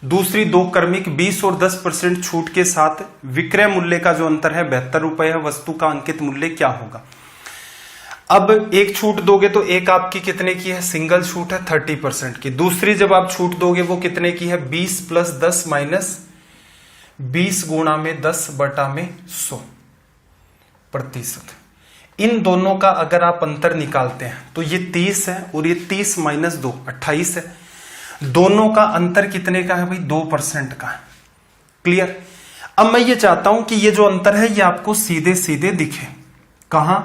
दूसरी दो क्रमिक 20 और 10% छूट के साथ विक्रय मूल्य का जो अंतर है 72 रुपए है, वस्तु का अंकित मूल्य क्या होगा? अब एक छूट दोगे तो एक आपकी कितने की है, सिंगल छूट है 30% की। दूसरी जब आप छूट दोगे वो कितने की है, 20 + 10 - 20 गुणा में 10 बटा में 100%। इन दोनों का अगर आप अंतर निकालते हैं तो ये 30 है और ये 30 - 2 28 है। दोनों का अंतर कितने का है भाई, 2% का है। क्लियर। अब मैं ये चाहता हूं कि ये जो अंतर है ये आपको सीधे सीधे दिखे। कहां,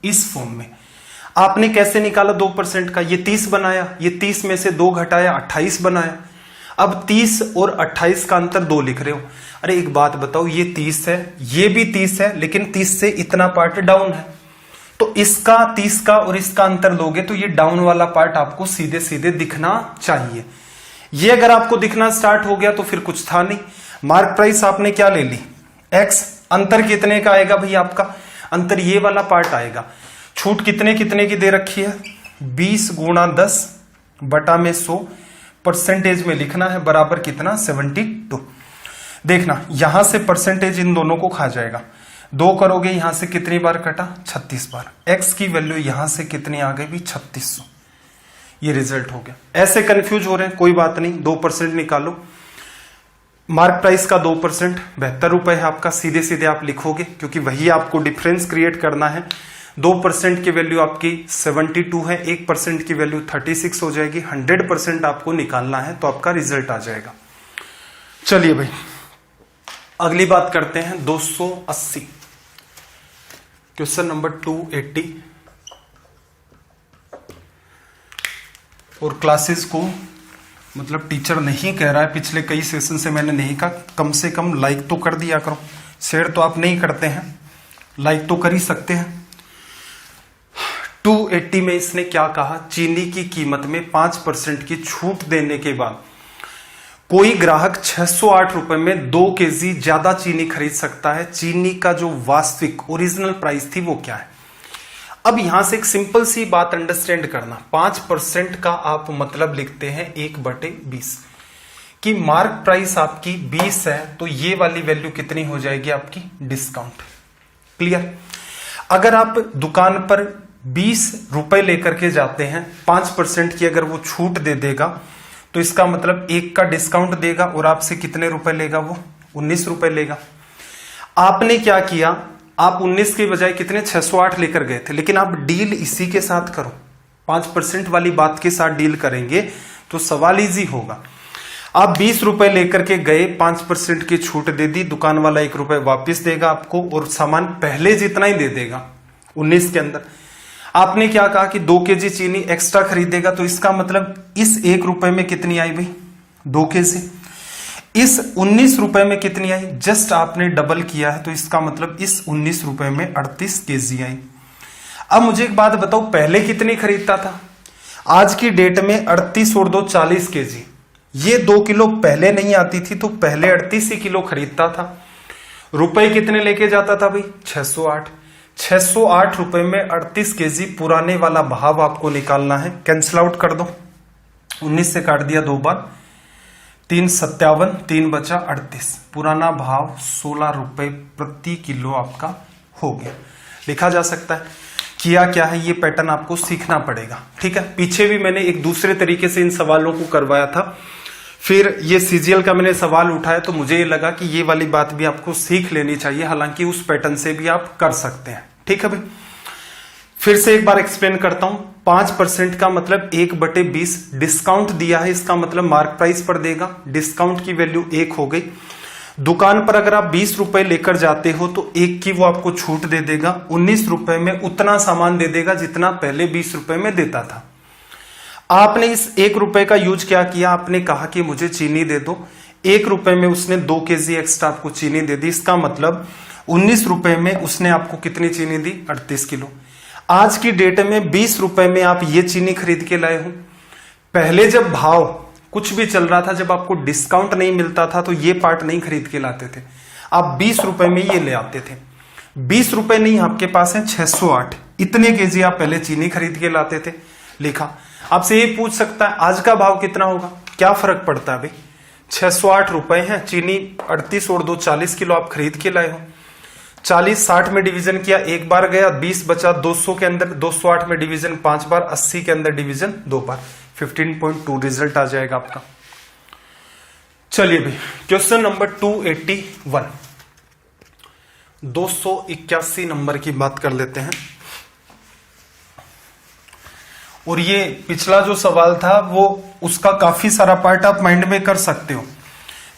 इस फॉर्म में। आपने कैसे निकाला 2% का, ये 30 बनाया, ये 30 में से 2 घटाया 28 बनाया। अब 30 और 28 का अंतर 2 लिख रहे हो। अरे एक बात बताओ, ये 30 है, ये भी 30 है, लेकिन 30 से इतना पार्ट डाउन है, तो इसका 30 का और इसका अंतर लोगे तो ये डाउन वाला पार्ट आपको सीधे सीधे दिखना चाहिए। ये अगर आपको दिखना स्टार्ट हो गया तो फिर कुछ था नहीं। मार्क प्राइस आपने क्या ले ली, x। अंतर कितने का आएगा भाई, आपका अंतर ये वाला पार्ट आएगा। छूट कितने कितने की दे रखी है, 20 गुणा 10 बटा में 100%। में लिखना है बराबर कितना, 72। देखना यहां से परसेंटेज इन दोनों को खा जाएगा। 2 करोगे यहां से कितनी बार कटा, 36 बार। x की वैल्यू यहां से कितनी आ गई भी, 3600। ये रिजल्ट हो गया। ऐसे कंफ्यूज हो रहे हैं, कोई बात नहीं, 2% निकालो। मार्क प्राइस का 2% 72 रुपए है आपका। सीधे सीधे आप लिखोगे क्योंकि वही आपको डिफरेंस क्रिएट करना है। 2% की वैल्यू आपकी 72 है, 1% की वैल्यू 36 हो जाएगी। 100% आपको निकालना है तो आपका रिजल्ट आ जाएगा। चलिए भाई अगली बात करते हैं, 280। Question number 280। और क्लासेस को मतलब टीचर नहीं कह रहा है, पिछले कई सेशन से मैंने नहीं कहा, कम से कम लाइक तो कर दिया करो। शेयर तो आप नहीं करते हैं, लाइक तो कर ही सकते हैं। 280 में इसने क्या कहा, चीनी की कीमत में 5% की छूट देने के बाद कोई ग्राहक 608 रुपए में 2 केजी ज्यादा चीनी खरीद सकता है। चीनी का जो वास्तविक ओरिजिनल प्राइस थी वो क्या है। अब यहां से एक सिंपल सी बात अंडरस्टैंड करना, 5% का आप मतलब लिखते हैं 1/20 कि मार्क प्राइस आपकी 20 है तो ये वाली वैल्यू कितनी हो जाएगी आपकी, डिस्काउंट। क्लियर। अगर आप दुकान पर 20 रुपए लेकर के जाते हैं, 5% की अगर वो छूट दे देगा तो इसका मतलब 1 का डिस्काउंट देगा और आपसे कितने रुपए लेगा, वो 19 रुपए लेगा। आपने क्या किया, आप 19 के बजाय कितने 608 लेकर गए थे, लेकिन आप डील इसी के साथ करो, 5% वाली बात के साथ डील करेंगे तो सवाल इजी होगा। आप 20 रुपए लेकर के गए, 5% की छूट दे दी, दुकान वाला 1 रुपए वापस देगा आपको और सामान पहले जितना ही दे देगा 19 के अंदर। आपने क्या कहा कि 2 केजी चीनी एक्स्ट्रा खरीदेगा, तो इसका मतलब इस 1 रुपए में कितनी आई भाई, 2 केजी। इस 19 रुपए में कितनी आई, जस्ट आपने डबल किया है तो इसका मतलब इस 19 रुपए में 38 केजी आई। अब मुझे एक बात बताओ, पहले कितनी खरीदता था, आज की डेट में 38 और 2 40 केजी। ये 2 किलो पहले नहीं आती थी तो पहले 38 ही किलो खरीदता था। रुपए कितने लेके जाता था भाई, 608। 608 रुपए में 38 केजी पुराने वाला भाव आपको निकालना है। कैंसिल आउट कर दो, 19 से काट दिया 2 बार, 3 57, 3 बचा 38। पुराना भाव 16 रुपए प्रति किलो आपका हो गया। लिखा जा सकता है। किया क्या है, ये पैटर्न आपको सीखना पड़ेगा। ठीक है, पीछे भी मैंने एक दूसरे तरीके से इन सवालों को करवाया था, फिर ये सीजीएल का मैंने सवाल उठाया तो मुझे ये लगा कि ये वाली बात भी आपको सीख लेनी चाहिए, हालांकि उस पैटर्न से भी आप कर सकते हैं। ठीक है भाई, फिर से एक बार एक्सप्लेन करता हूं। 5% का मतलब 1/20 डिस्काउंट दिया है, इसका मतलब मार्क प्राइस पर देगा। डिस्काउंट की वैल्यू 1 हो गई। दुकान पर अगर आप 20 रुपए लेकर जाते हो तो 1 की वो आपको छूट दे देगा। 19 रुपए में उतना सामान दे देगा जितना पहले 20 रुपए में देता था। आपने इस 1 रुपए का यूज क्या किया, आपने कहा कि मुझे चीनी दे दो। 1 रुपए में उसने 2 केजी एक्स्ट्रा आपको चीनी दे दी। इसका मतलब 19 रुपए में उसने आपको कितनी चीनी दी, 38 किलो। आज की डेट में 20 रुपए में आप ये चीनी खरीद के लाए हो। पहले जब भाव कुछ भी चल रहा था, जब आपको डिस्काउंट नहीं मिलता था तो ये पार्ट नहीं खरीद के लाते थे, आप 20 रुपए में ये ले आते थे। 20 रुपए नहीं, आपके पास है 608, इतने केजी आप पहले चीनी खरीद के लाते थे। लिखा। आपसे ये पूछ सकता है आज का भाव कितना होगा, क्या फर्क पड़ता है भाई, 608 रुपए है, चीनी 38 और 2 40 किलो आप खरीद के लाए हो। 40 60 में डिवीजन किया, एक बार गया, 20 बचा, 200 के अंदर 208 में डिवीजन 5 बार, 80 के अंदर डिवीजन 2 बार, 15.2 रिजल्ट आ जाएगा आपका। चलिए भाई क्वेश्चन नंबर 281, 281 नंबर की बात कर लेते हैं। और ये पिछला जो सवाल था वो उसका काफी सारा पार्ट आप माइंड में कर सकते हो।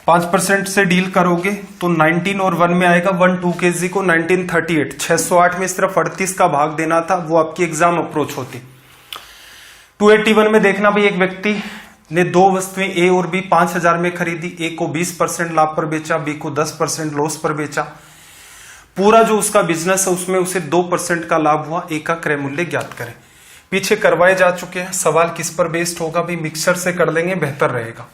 5% से डील करोगे तो 19 और 1 में आएगा, 1 2 kg को 1938, 608 में सिर्फ 38 का भाग देना था, वो आपकी एग्जाम अप्रोच होती। 281 में देखना भाई, एक व्यक्ति ने 2 वस्तुएं ए और बी 5000 में खरीदी, ए को 20% लाभ पर बेचा, बी को 10% लॉस पर बेचा। पूरा जो उसका बिजनेस है उसमें उसे 2% का लाभ हुआ, ए का क्रय मूल्य ज्ञात करें। पीछे करवाए जा चुके हैं, सवाल किस पर बेस्ड होगा भाई, मिक्सचर से कर लेंगे बेहतर रहेगा।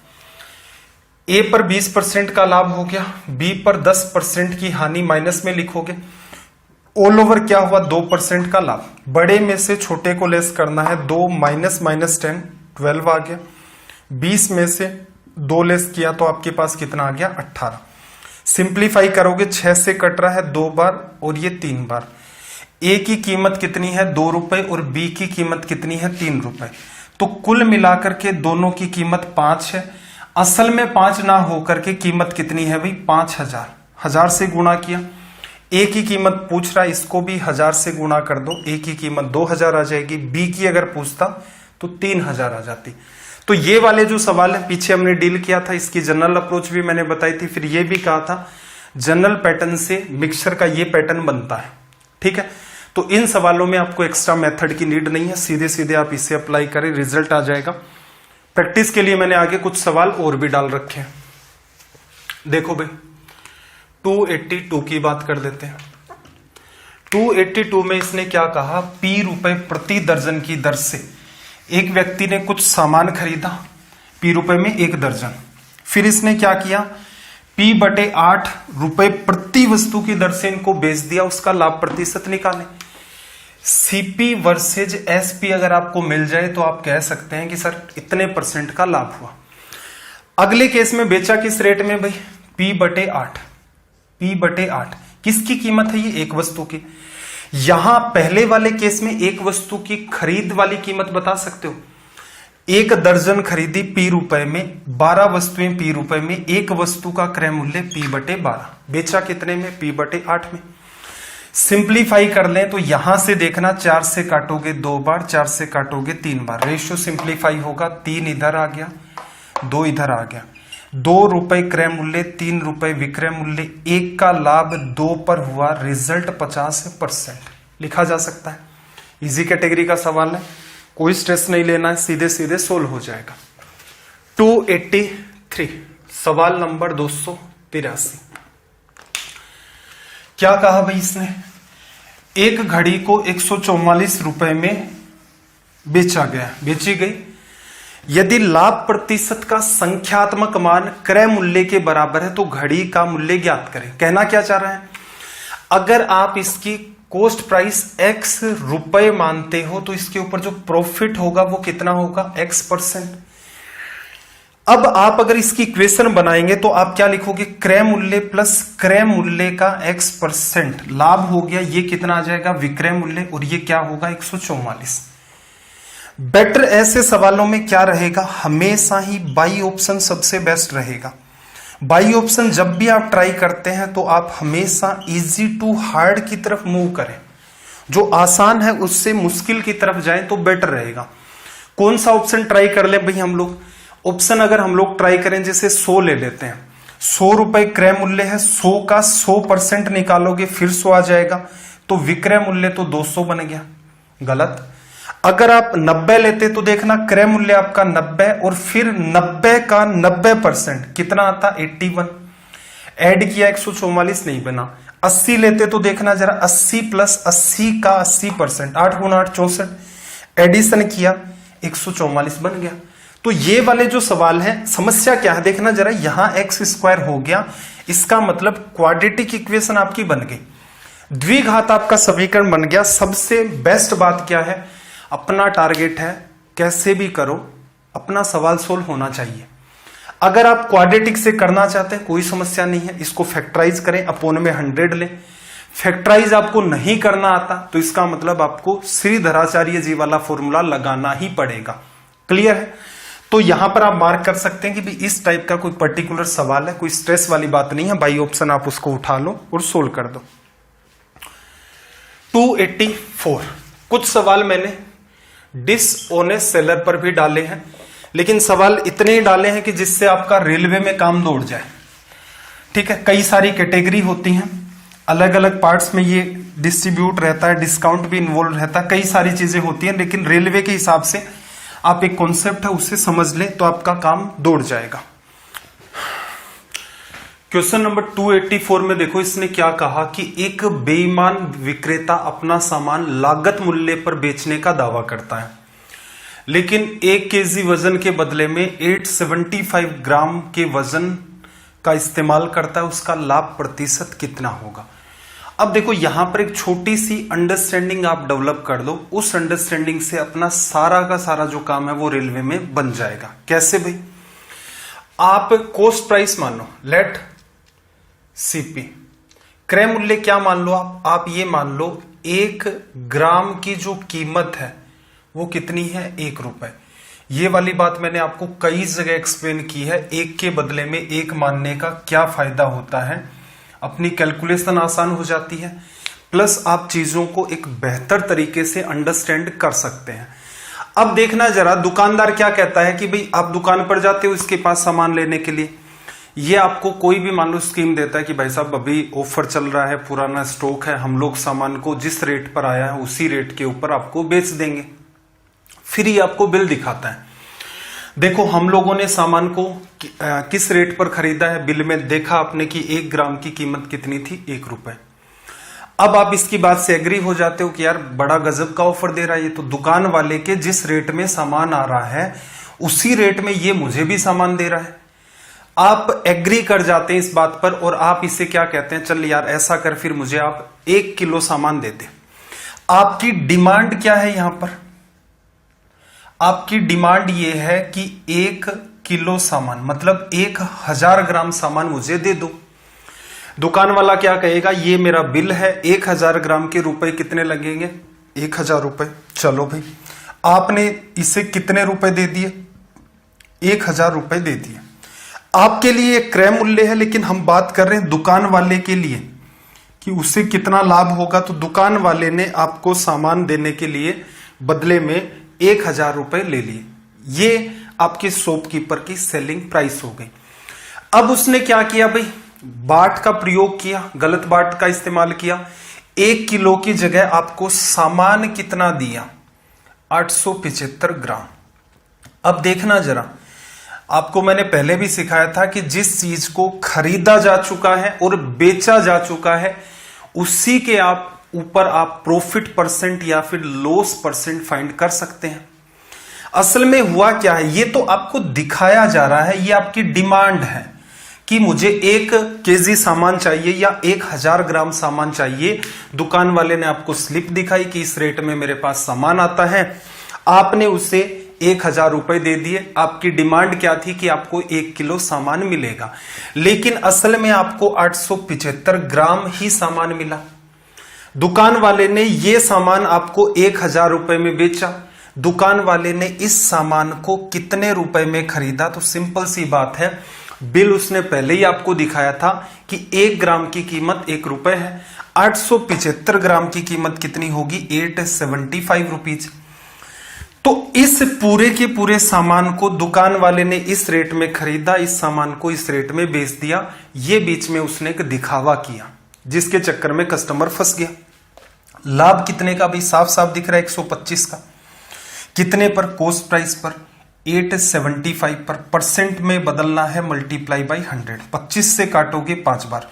ए पर 20% का लाभ हो गया, बी पर 10% की हानि माइनस में लिखोगे, ऑल ओवर क्या हुआ 2% का लाभ। बड़े में से छोटे को लेस करना है, 2 माइनस माइनस 10 12 आ गया, 20 में से 2 लेस किया तो आपके पास कितना आ गया 18। सिंप्लीफाई करोगे 6 से कट रहा है 2 बार और ये 3 बार। ए की कीमत कितनी है 2 रुपए और बी की कीमत कितनी है 3 रुपए, तो कुल मिलाकर के दोनों की कीमत 5 है। असल में 5 ना होकर के कीमत कितनी है भाई 5000, 1000 से गुणा किया। ए की कीमत पूछ रहा है, इसको भी 1000 से गुणा कर दो, ए की कीमत 2000 आ जाएगी, बी की अगर पूछता तो 3000 आ जाती। तो ये वाले जो सवाल है पीछे हमने डील किया था, इसकी जनरल अप्रोच भी मैंने बताई थी, फिर ये भी कहा था जनरल पैटर्न से मिक्सचर का ये पैटर्न बनता है। ठीक है, तो इन सवालों में आपको एक्स्ट्रा मेथड की नीड नहीं है, सीधे सीधे आप इसे अप्लाई करें, रिजल्ट आ जाएगा। प्रैक्टिस के लिए मैंने आगे कुछ सवाल और भी डाल रखे हैं। देखो भाई 282 की बात कर लेते हैं। 282 में इसने क्या कहा, पी रुपए प्रति दर्जन की दर से एक व्यक्ति ने कुछ सामान खरीदा, पी रुपए में 1 दर्जन। फिर इसने क्या किया, पी बटे 8 रुपए प्रति वस्तु की दर से इनको बेच दिया, उसका लाभ प्रतिशत निकालें। सीपी वर्सेज एसपी अगर आपको मिल जाए तो आप कह सकते हैं कि सर इतने % का लाभ हुआ। अगले केस में बेचा किस रेट में भाई, पी बटे 8, पी बटे 8 किसकी कीमत है, ये एक वस्तु की। यहां पहले वाले केस में एक वस्तु की खरीद वाली कीमत बता सकते हो, 1 दर्जन खरीदी पी रुपए में, 12 वस्तुएं पी रुपए में, एक वस्तु का क्रय मूल्य पी बटे 12, बेचा कितने में, पी बटे 8 में। सिंप्लीफाई कर लें तो यहां से देखना 4 से काटोगे 2 बार, 4 से काटोगे 3 बार, रेशियो सिंप्लीफाई होगा, 3 इधर आ गया 2 इधर आ गया, 2 रुपए क्रय मूल्य, 3 रुपए विक्रय मूल्य, 1 का लाभ 2 पर हुआ, रिजल्ट 50% लिखा जा सकता है। इजी कैटेगरी का सवाल है, कोई स्ट्रेस नहीं लेना है, सीधे सीधे सोल्व हो जाएगा। 283 सवाल नंबर 283, क्या कहा भाई इसने, एक घड़ी को 144 रुपए में बेचा गया, बेची गई, यदि लाभ प्रतिशत का संख्यात्मक मान क्रय मूल्य के बराबर है तो घड़ी का मूल्य ज्ञात करें। कहना क्या चाह रहा है, अगर आप इसकी कॉस्ट प्राइस x रुपए मानते हो तो इसके ऊपर जो प्रॉफिट होगा वो कितना होगा x%। अब आप अगर इसकी इक्वेशन बनाएंगे तो आप क्या लिखोगे, क्रय मूल्य प्लस क्रय मूल्य का x%, लाभ हो गया, ये कितना आ जाएगा विक्रय मूल्य, और ये क्या होगा 144। बेटर ऐसे सवालों में क्या रहेगा, हमेशा ही बाई ऑप्शन सबसे बेस्ट रहेगा। बाई ऑप्शन जब भी आप ट्राई करते हैं तो आप हमेशा इजी टू हार्ड की तरफ मूव करें, जो आसान है उससे मुश्किल की तरफ जाएं तो बेटर रहेगा। कौन सा ऑप्शन ट्राई कर ले भाई हम लोग, ऑप्शन अगर हम लोग ट्राई करें जैसे 100 ले लेते हैं, 100 रुपए क्रय मूल्य है, 100 का 100% निकालोगे फिर 100 आ जाएगा, तो विक्रय मूल्य तो 200 बन गया, गलत। अगर आप 90 लेते तो देखना क्रय मूल्य आपका 90 और फिर 90 का 90% कितना आता 81, ऐड किया 144 नहीं बना। 80 लेते तो देखना जरा 80 प्लस 80 का 80%, 8 गुना 8 64, एडिशन किया 144 बन गया। तो ये वाले जो सवाल है, समस्या क्या है देखना जरा, यहां x² हो गया, इसका मतलब क्वाड्रेटिक इक्वेशन आपकी बन गई, द्विघात आपका समीकरण बन गया। सबसे बेस्ट बात क्या है, अपना टारगेट है कैसे भी करो अपना सवाल सोल्व होना चाहिए। अगर आप क्वाड्रेटिक से करना चाहते हैं कोई समस्या नहीं है, इसको फैक्टराइज करें, अपोन में 100 लें, फैक्टराइज आपको नहीं करना आता तो इसका मतलब आपको श्रीधराचार्य जी वाला फॉर्मूला लगाना ही पड़ेगा। क्लियर है? तो यहां पर आप मार्क कर सकते हैं कि भी इस टाइप का कोई पर्टिकुलर सवाल है, कोई स्ट्रेस वाली बात नहीं है। बाई ऑप्शन आप उसको उठा लो और सोल्व कर दो। 284 कुछ सवाल मैंने डिसऑनेस्ट सेलर पर भी डाले हैं, लेकिन सवाल इतने ही डाले हैं कि जिससे आपका रेलवे में काम दौड़ जाए। ठीक है, कई सारी कैटेगरी होती हैं, अलग अलग पार्ट्स में ये डिस्ट्रीब्यूट रहता है, डिस्काउंट भी इन्वॉल्व रहता है, कई सारी चीजें होती हैं, लेकिन रेलवे के हिसाब से आप एक कॉन्सेप्ट है उससे समझ लें तो आपका काम दौड़ जाएगा। क्वेश्चन नंबर 284 में देखो इसने क्या कहा कि एक बेईमान विक्रेता अपना सामान लागत मूल्य पर बेचने का दावा करता है, लेकिन 1 केजी वजन के बदले में 875 ग्राम के वजन का इस्तेमाल करता है, उसका लाभ प्रतिशत कितना होगा। अब देखो यहां पर एक छोटी सी अंडरस्टैंडिंग आप डेवलप कर दो, उस अंडरस्टैंडिंग से अपना सारा का सारा जो काम है वो रेलवे में बन जाएगा। कैसे भाई? आप कॉस्ट प्राइस मानो, लेट सीपी, क्रय मूल्य क्या मान लो आप ये मान लो 1 ग्राम की जो कीमत है वो कितनी है, 1 रुपए। ये वाली बात मैंने आपको कई जगह एक्सप्लेन की है, 1 के बदले में 1 मानने का क्या फायदा होता है, अपनी कैलकुलेशन आसान हो जाती है, प्लस आप चीजों को एक बेहतर तरीके से अंडरस्टैंड कर सकते हैं। अब देखना जरा दुकानदार क्या कहता है कि भाई आप दुकान पर जाते हो इसके पास सामान लेने के लिए, ये आपको कोई भी मान लो स्कीम देता है कि भाई साहब अभी ऑफर चल रहा है, पुराना स्टॉक है, हम लोग सामान को जिस रेट पर आया है उसी रेट के ऊपर आपको बेच देंगे। फिर ही आपको बिल दिखाता है, देखो हम लोगों ने सामान को किस रेट पर खरीदा है, बिल में देखा आपने कि 1 ग्राम की कीमत कितनी थी, 1 रुपए। अब आप इसकी बात से एग्री हो जाते हो कि यार बड़ा गजब का ऑफर दे रहा है ये तो, दुकान वाले के जिस रेट में सामान आ रहा है उसी रेट में ये मुझे भी सामान दे रहा है। आप एग्री कर जाते हैं इस बात पर और आप इसे क्या कहते हैं, चल यार ऐसा कर फिर मुझे आप 1 किलो सामान दे दे। आपकी डिमांड क्या है यहां पर? आपकी डिमांड यह है कि 1 किलो सामान मतलब 1000 ग्राम सामान मुझे दे दो। दुकान वाला क्या कहेगा, ये मेरा बिल है, 1000 ग्राम के रुपए कितने लगेंगे, 1000 रुपए। चलो भाई आपने इसे कितने रुपए दे दिए, 1000 रुपए दे दिए। आपके लिए एक क्रय मूल्य है, लेकिन हम बात कर रहे हैं दुकान वाले के लिए कि उससे कितना लाभ होगा। तो दुकान वाले ने आपको सामान देने के लिए बदले में 1000 रुपए ले लिए, ये आपके शॉपकीपर की सेलिंग प्राइस हो गई। अब उसने क्या किया भाई, बाट का प्रयोग किया, गलत बाट का इस्तेमाल किया। 1 किलो की जगह आपको सामान कितना दिया, 875 ग्राम। अब देखना जरा, आपको मैंने पहले भी सिखाया था कि जिस चीज को खरीदा जा चुका है और बेचा जा चुका है उसी के आप ऊपर आप प्रॉफिट परसेंट या फिर लॉस परसेंट फाइंड कर सकते हैं। असल में हुआ क्या है, ये तो आपको दिखाया जा रहा है, ये आपकी डिमांड है कि मुझे 1 केजी सामान चाहिए या 1000 ग्राम सामान चाहिए। दुकान वाले ने आपको स्लिप दिखाई कि इस रेट में मेरे पास सामान आता है, आपने उसे 1000 रुपए दे दिए। आपकी डिमांड क्या थी कि आपको 1 किलो सामान मिलेगा, लेकिन असल में आपको 875 ग्राम ही सामान मिला। दुकान वाले ने यह सामान आपको 1000 रुपए में बेचा। दुकान वाले ने इस सामान को कितने रुपए में खरीदा, तो सिंपल सी बात है, बिल उसने पहले ही आपको दिखाया था कि 1 ग्राम की कीमत 1 रुपए है, 875 ग्राम की कीमत कितनी होगी, 875 रुपीज। तो इस पूरे के पूरे सामान को दुकान वाले ने इस रेट में खरीदा, इस सामान को इस रेट में बेच दिया। ये बीच में उसने एक दिखावा किया जिसके चक्कर में कस्टमर फंस गया। लाभ कितने का भी साफ साफ दिख रहा है, 125 का। कितने पर, कॉस्ट प्राइस पर 875 पर। परसेंट में बदलना है, मल्टीप्लाई बाई 100। 25 से काटोगे 5 बार,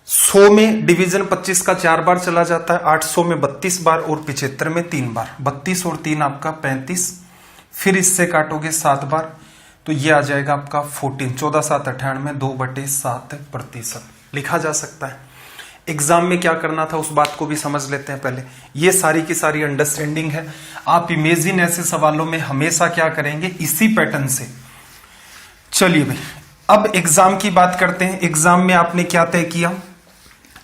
100 में डिवीजन 25 का 4 बार चला जाता है, 800 में 32 बार और 75 में 3 बार। 32 और 3 आपका 35, फिर इससे काटोगे 7 बार तो ये आ जाएगा आपका 14। 14 7 98, 2/7% लिखा जा सकता है। एग्जाम में क्या करना था उस बात को भी समझ लेते हैं पहले। ये सारी की सारी अंडरस्टैंडिंग है। आप इमेजिन ऐसे सवालों में हमेशा क्या करेंगे, इसी पैटर्न से। चलिए भाई अब एग्जाम की बात करते हैं। एग्जाम में आपने क्या तय किया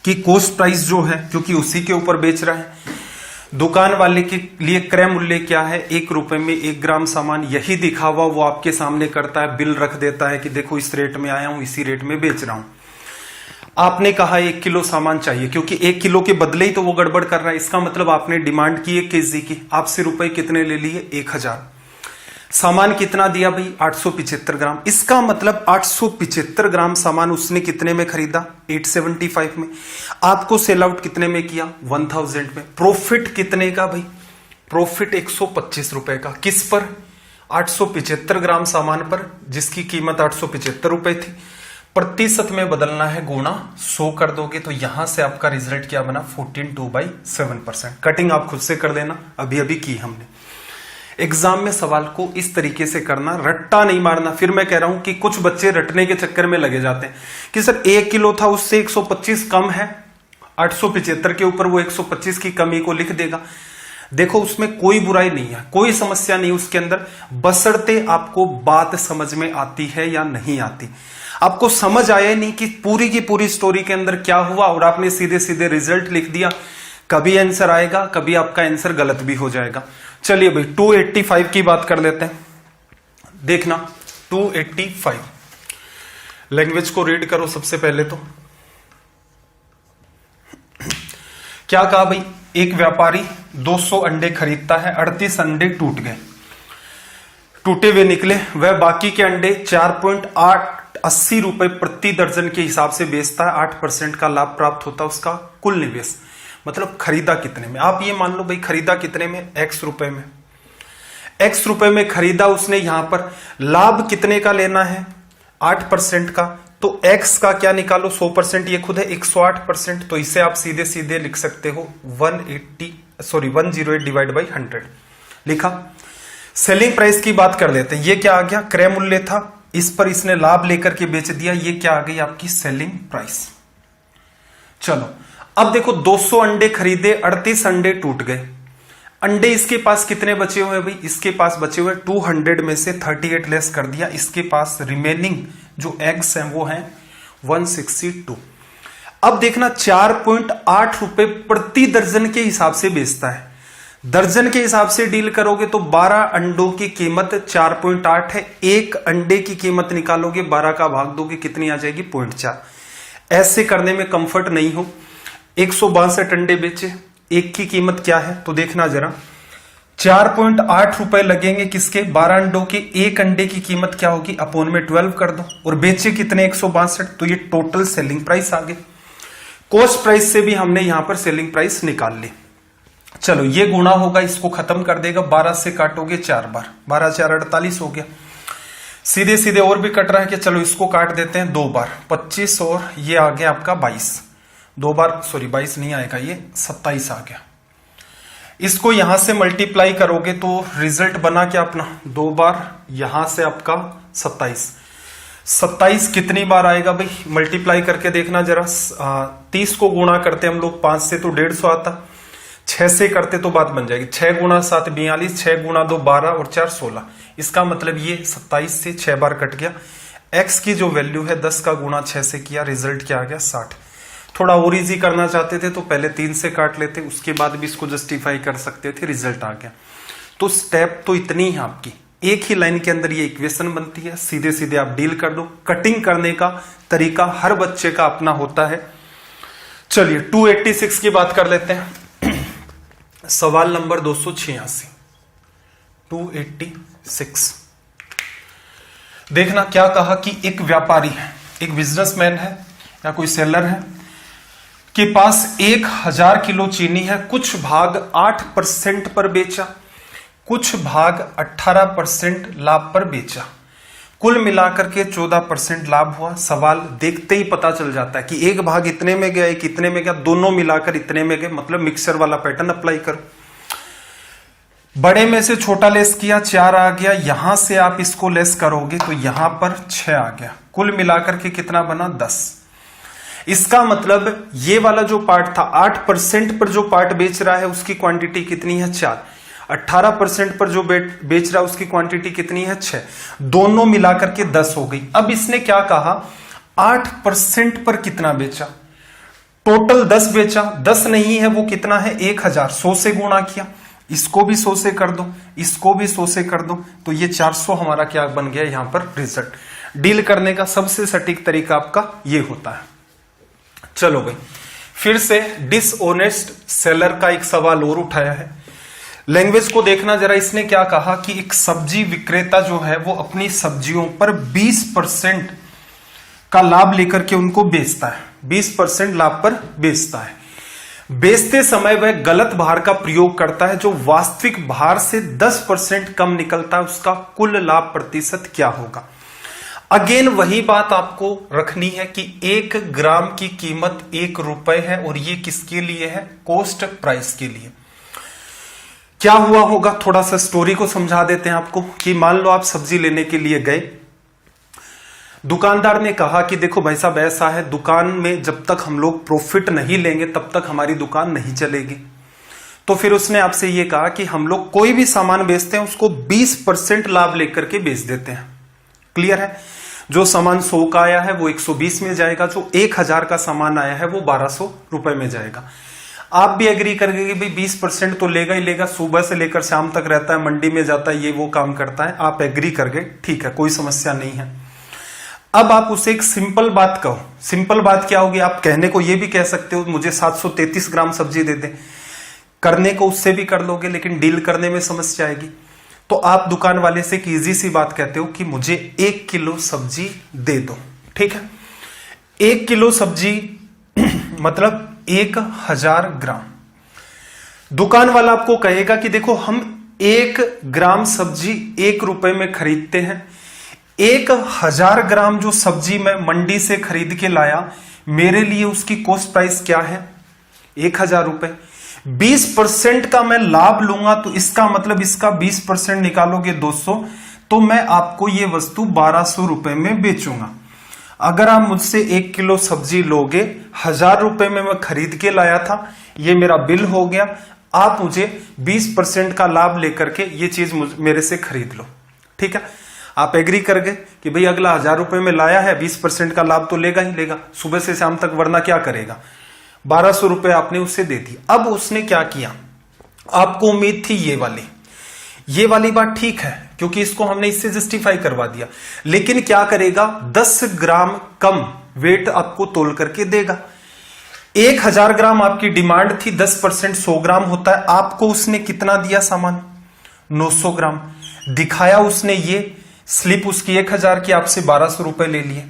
कि कॉस्ट प्राइस जो है, क्योंकि उसी के ऊपर बेच रहा है। दुकान वाले के लिए क्रय मूल्य क्या है, 1 रुपए में 1 ग्राम सामान, यही दिखावा वो आपके सामने करता है, बिल रख देता है कि देखो इस रेट में आया हूं, इसी रेट में बेच रहा हूं। आपने कहा 1 किलो सामान चाहिए, क्योंकि 1 किलो के बदले ही तो वो गड़बड़ कर रहा है। इसका मतलब आपने डिमांड की 1 केजी की, आपसे रुपए कितने ले लिए, 1000। सामान कितना दिया भाई, 875 ग्राम। इसका मतलब 875 ग्राम सामान उसने कितने में खरीदा, 875 में। आपको सेल आउट कितने में किया, 1000 में। प्रॉफिट कितने का भाई, प्रॉफिट 125 रुपए का। किस पर, 875 ग्राम सामान पर, जिसकी कीमत 875 रुपए थी। प्रतिशत में बदलना है, गुणा 100 कर दोगे तो यहां से आपका रिजल्ट क्या बना, 14.2/7%। कटिंग आप खुद से कर देना, अभी अभी की हमने। एग्जाम में सवाल को इस तरीके से करना, रट्टा नहीं मारना। फिर मैं कह रहा हूं कि कुछ बच्चे रटने के चक्कर में लगे जाते हैं कि सर 1 किलो था, उससे 125 कम है, 875 के ऊपर वो 125 की कमी को लिख देगा। देखो उसमें कोई बुराई नहीं है, कोई समस्या नहीं उसके अंदर, बशर्ते आपको बात समझ में आती है या नहीं आती। आपको समझ आया नहीं कि पूरी की पूरी स्टोरी के अंदर क्या हुआ और आपने सीधे सीधे रिजल्ट लिख दिया, कभी आंसर आएगा, कभी आपका आंसर गलत भी हो जाएगा। चलिए भाई 285 की बात कर लेते हैं। देखना 285, लैंग्वेज को रीड करो सबसे पहले तो। क्या कहा भाई, एक व्यापारी 200 अंडे खरीदता है, 38 अंडे टूट गए, टूटे हुए निकले। वह बाकी के अंडे 4.80 रुपए प्रति दर्जन के हिसाब से बेचता है। 8% का लाभ प्राप्त होता है उसका कुल निवेश। मतलब खरीदा कितने में, आप ये मान लो भाई खरीदा कितने में, X रुपए में। X रुपए में खरीदा उसने, यहां पर लाभ कितने का लेना है, 8% का। तो X का क्या निकालो, 100%, ये खुद है 108%। तो इसे आप सीधे सीधे लिख सकते हो 108 डिवाइड बाई 100 लिखा। सेलिंग प्राइस की बात कर लेते हैं। ये क्या आ गया, क्रय मूल्य था, इस पर इसने लाभ लेकर के बेच दिया, ये क्या आ गई आपकी सेलिंग प्राइस। चलो अब देखो 200 अंडे खरीदे, 38 अंडे टूट गए। अंडे इसके पास कितने बचे हुए हैं भाई, इसके पास बचे हुए 200 में से 38 लेस कर दिया, इसके पास रिमेनिंग जो एग्स हैं वो हैं 162। अब देखना 4.8 रुपए प्रति दर्जन के हिसाब से बेचता है। दर्जन के हिसाब से डील करोगे तो 12 अंडों की कीमत 4.8 है। एक अंडे की कीमत निकालोगे, 12 का भाग दोगे, कितनी आ जाएगी, 0.4। ऐसे करने में कंफर्ट नहीं हो। 162 अंडे बेचे, एक की कीमत क्या है तो देखना जरा, 4.8 रुपए लगेंगे किसके, 12 अंडों के। एक अंडे की कीमत क्या होगी, अपोन में 12 कर दो, और बेचे कितने, 162। तो ये टोटल सेलिंग प्राइस आ गई। कॉस्ट प्राइस से भी हमने यहां पर सेलिंग प्राइस निकाल ली। चलो ये गुणा होगा, इसको खत्म कर देगा, 12 से काटोगे 4 बार, 12 4 48 हो गया। सीधे सीधे और भी कट रहा है कि चलो इसको काट देते हैं 2 बार, 25, और ये आ गया आपका 22। 2 बार, सॉरी 22 नहीं आएगा, ये 27 आ गया। इसको यहां से मल्टीप्लाई करोगे तो रिजल्ट बना क्या अपना, 2 बार, यहां से आपका 27। 27 कितनी बार आएगा भाई, मल्टीप्लाई करके देखना जरा। 30 को गुणा करते हम लोग 5 से तो 150 आता, 6 से करते तो बात बन जाएगी, 6 गुणा 7 42, 6 गुणा 2 12 और 4 16। इसका मतलब ये 27 से 6 बार कट गया। x की जो वैल्यू है 10 का गुणा 6 से किया, रिजल्ट क्या आ गया, 60। थोड़ा और इजी करना चाहते थे तो पहले 3 से काट लेते, उसके बाद भी इसको जस्टिफाई कर सकते थे, रिजल्ट आ गया। तो स्टेप तो इतनी है आपकी, एक ही लाइन के अंदर ये इक्वेशन बनती है, सीधे सीधे आप डील कर दो। कटिंग करने का तरीका हर बच्चे का अपना होता है। चलिए 286 की बात कर लेते हैं। सवाल नंबर 286, 286। देखना क्या कहा कि एक व्यापारी है, एक बिजनेसमैन है या कोई सेलर है, के पास 1000 किलो चीनी है, कुछ भाग 8% पर बेचा, कुछ भाग 18% लाभ पर बेचा, कुल मिलाकर के 14% लाभ हुआ। सवाल देखते ही पता चल जाता है कि एक भाग इतने में गया, एक इतने में गया, दोनों मिलाकर इतने में गए, मतलब मिक्सर वाला पैटर्न अप्लाई करो। बड़े में से छोटा लेस किया, 4 आ गया, यहां से आप इसको लेस करोगे तो यहां पर 6 आ गया, कुल मिलाकर के कितना बना, 10। इसका मतलब ये वाला जो पार्ट था 8% पर जो पार्ट बेच रहा है उसकी क्वांटिटी कितनी है, 4। 18% पर जो बेच रहा है उसकी क्वांटिटी कितनी है, 6। दोनों मिलाकर के 10 हो गई। अब इसने क्या कहा, 8% पर कितना बेचा, टोटल 10 बेचा, 10 नहीं है वो कितना है 1000, 100 से गुणा किया, इसको भी 100 से कर दो, इसको भी 100 से कर दो, तो ये 400 हमारा क्या बन गया यहां पर रिजल्ट। डील करने का सबसे सटीक तरीका आपका ये होता है। चलो भाई, फिर से डिसऑनेस्ट सेलर का एक सवाल और उठाया है। लैंग्वेज को देखना जरा, इसने क्या कहा कि एक सब्जी विक्रेता जो है वो अपनी सब्जियों पर 20% का लाभ लेकर के उनको बेचता है, 20% लाभ पर बेचता है। बेचते समय वह गलत भार का प्रयोग करता है जो वास्तविक भार से 10% कम निकलता है, उसका कुल लाभ प्रतिशत क्या होगा। अगेन वही बात आपको रखनी है कि 1 ग्राम की कीमत 1 रुपए है और ये किसके लिए है, कॉस्ट प्राइस के लिए। क्या हुआ होगा, थोड़ा सा स्टोरी को समझा देते हैं आपको कि मान लो आप सब्जी लेने के लिए गए, दुकानदार ने कहा कि देखो भाई साहब ऐसा है, दुकान में जब तक हम लोग प्रॉफिट नहीं लेंगे तब तक हमारी दुकान नहीं चलेगी। तो फिर उसने आपसे ये कहा कि हम लोग कोई भी सामान बेचते हैं उसको 20% लाभ लेकर के बेच देते हैं। क्लियर है, जो सामान 100 का आया है वो 120 में जाएगा, जो 1000 का सामान आया है वो 1200 रुपए में जाएगा। आप भी एग्री करेंगे कि भाई 20% तो लेगा ही लेगा, सुबह से लेकर शाम तक रहता है, मंडी में जाता है, ये वो काम करता है, आप एग्री कर गए, ठीक है, कोई समस्या नहीं है। अब आप उसे एक सिंपल बात कहो, सिंपल बात क्या होगी, आप कहने को ये भी कह सकते हो मुझे 733 ग्राम सब्जी दे दे, करने को उससे भी कर लोगे लेकिन डील करने में समस्या आएगी। तो आप दुकान वाले से एक इजी सी बात कहते हो कि मुझे 1 किलो सब्जी दे दो, ठीक है। 1 किलो सब्जी मतलब 1000 ग्राम। दुकान वाला आपको कहेगा कि देखो हम 1 ग्राम सब्जी 1 रुपए में खरीदते हैं, 1000 ग्राम जो सब्जी मैं मंडी से खरीद के लाया, मेरे लिए उसकी कॉस्ट प्राइस क्या है, 1000 रुपए। 20% का मैं लाभ लूंगा तो इसका मतलब इसका 20% निकालोगे 200, तो मैं आपको ये वस्तु 1200 रुपए में बेचूंगा। अगर आप मुझसे 1 किलो सब्जी लोगे, 1000 रुपए में मैं खरीद के लाया था, ये मेरा बिल हो गया, आप मुझे 20% का लाभ लेकर के ये चीज मेरे से खरीद लो, ठीक है। आप एग्री कर गए कि भाई अगला 1000 रुपए में लाया है, 20% का लाभ तो लेगा ही लेगा, सुबह से शाम तक, वरना क्या करेगा। 1200 रुपए आपने उससे दे दी। अब उसने क्या किया, आपको उम्मीद थी ये वाली बात ठीक है क्योंकि इसको हमने इससे जस्टिफाई करवा दिया, लेकिन क्या करेगा, 10 ग्राम कम वेट आपको तोल करके देगा। 1000 ग्राम आपकी डिमांड थी, 10% 100 ग्राम होता है, आपको उसने कितना दिया सामान, 900 ग्राम दिखाया उसने, ये स्लिप उसकी 1000 की, आपसे 1200 रुपए ले लिए,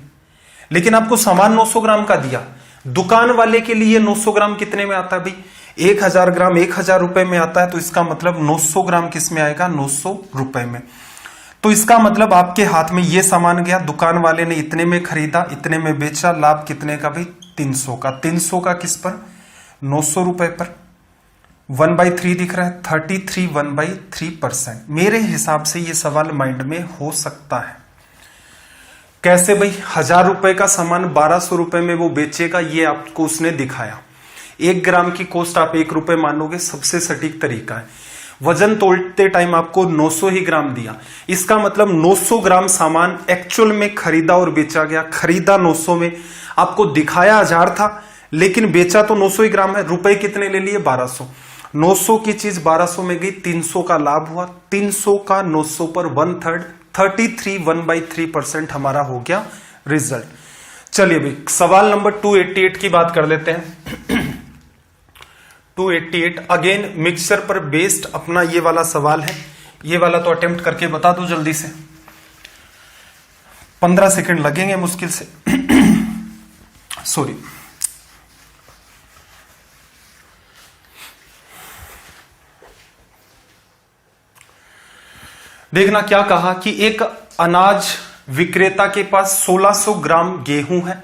लेकिन आपको सामान 900 ग्राम का दिया। दुकान वाले के लिए 900 ग्राम कितने में आता है भाई, 1000 ग्राम 1000 रुपए में आता है, तो इसका मतलब 900 ग्राम किस में आएगा, 900 रुपए में। तो इसका मतलब आपके हाथ में ये सामान गया, दुकान वाले ने इतने में खरीदा, इतने में बेचा, लाभ कितने का भाई, 300 का। 300 का किस पर, 900 रुपए पर। 1/3 दिख रहा है, 33 1/3%। मेरे हिसाब से ये सवाल माइंड में हो सकता है। कैसे भाई, 1000 रुपए का सामान 1200 रुपए में वो बेचेगा, ये आपको उसने दिखाया। 1 ग्राम की कॉस्ट आप 1 रुपए मानोगे, सबसे सटीक तरीका है। वजन तोलते टाइम आपको 900 ही ग्राम दिया, इसका मतलब 900 ग्राम सामान एक्चुअल में खरीदा और बेचा गया। खरीदा 900 में, आपको दिखाया 1000 था, लेकिन बेचा तो 900 ही ग्राम है। रुपए कितने ले लिए, 1200। 900 की चीज 1200 में गई, 300 का लाभ हुआ। 300 का 900 पर 1/3, 33 1/3% हमारा हो गया रिजल्ट। चलिए भाई, सवाल नंबर 288 की बात कर लेते हैं। 288 अगेन मिक्सचर पर बेस्ड अपना ये वाला सवाल है। ये वाला तो अटेम्प्ट करके बता दो जल्दी से, 15 सेकंड लगेंगे मुश्किल से। सॉरी, देखना क्या कहा कि एक अनाज विक्रेता के पास 1600 ग्राम गेहूं है,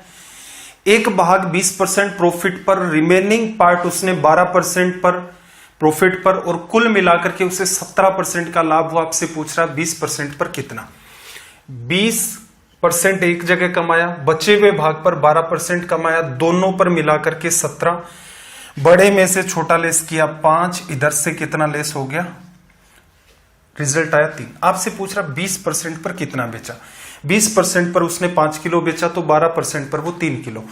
एक भाग 20% प्रॉफिट पर, रिमेनिंग पार्ट उसने 12% पर प्रॉफिट पर, और कुल मिलाकर के उसे 17% का लाभ हुआ। आपसे पूछ रहा 20% पर कितना। 20% एक जगह कमाया, बचे हुए भाग पर 12% कमाया, दोनों पर मिलाकर के 17। बड़े में से छोटा लेस किया 5, इधर से कितना लेस हो गया, रिजल्ट आया 3। आपसे पूछ रहा 20% पर कितना बेचा। 20% पर उसने 5 किलो बेचा, तो 12% पर वो 3 किलो।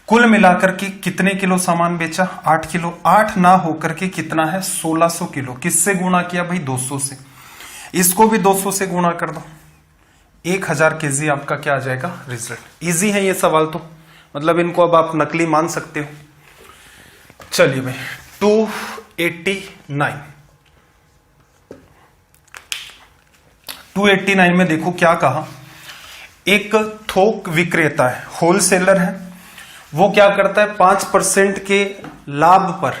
कुल मिलाकर के कितने किलो सामान बेचा? 8 किलो। 8 ना होकर के कितना है? 1600 किलो। किससे गुणा किया भाई? 200 से। इसको भी 200 से गुणा कर दो, 1000 केजी आपका क्या आ जाएगा? रिजल्ट। इजी है ये सवाल तो, मतलब इनको अब आप नकली मान सकते हो। चलिए भाई 289 में देखो क्या कहा। एक थोक विक्रेता है, होलसेलर है, वो क्या करता है? 5% के लाभ पर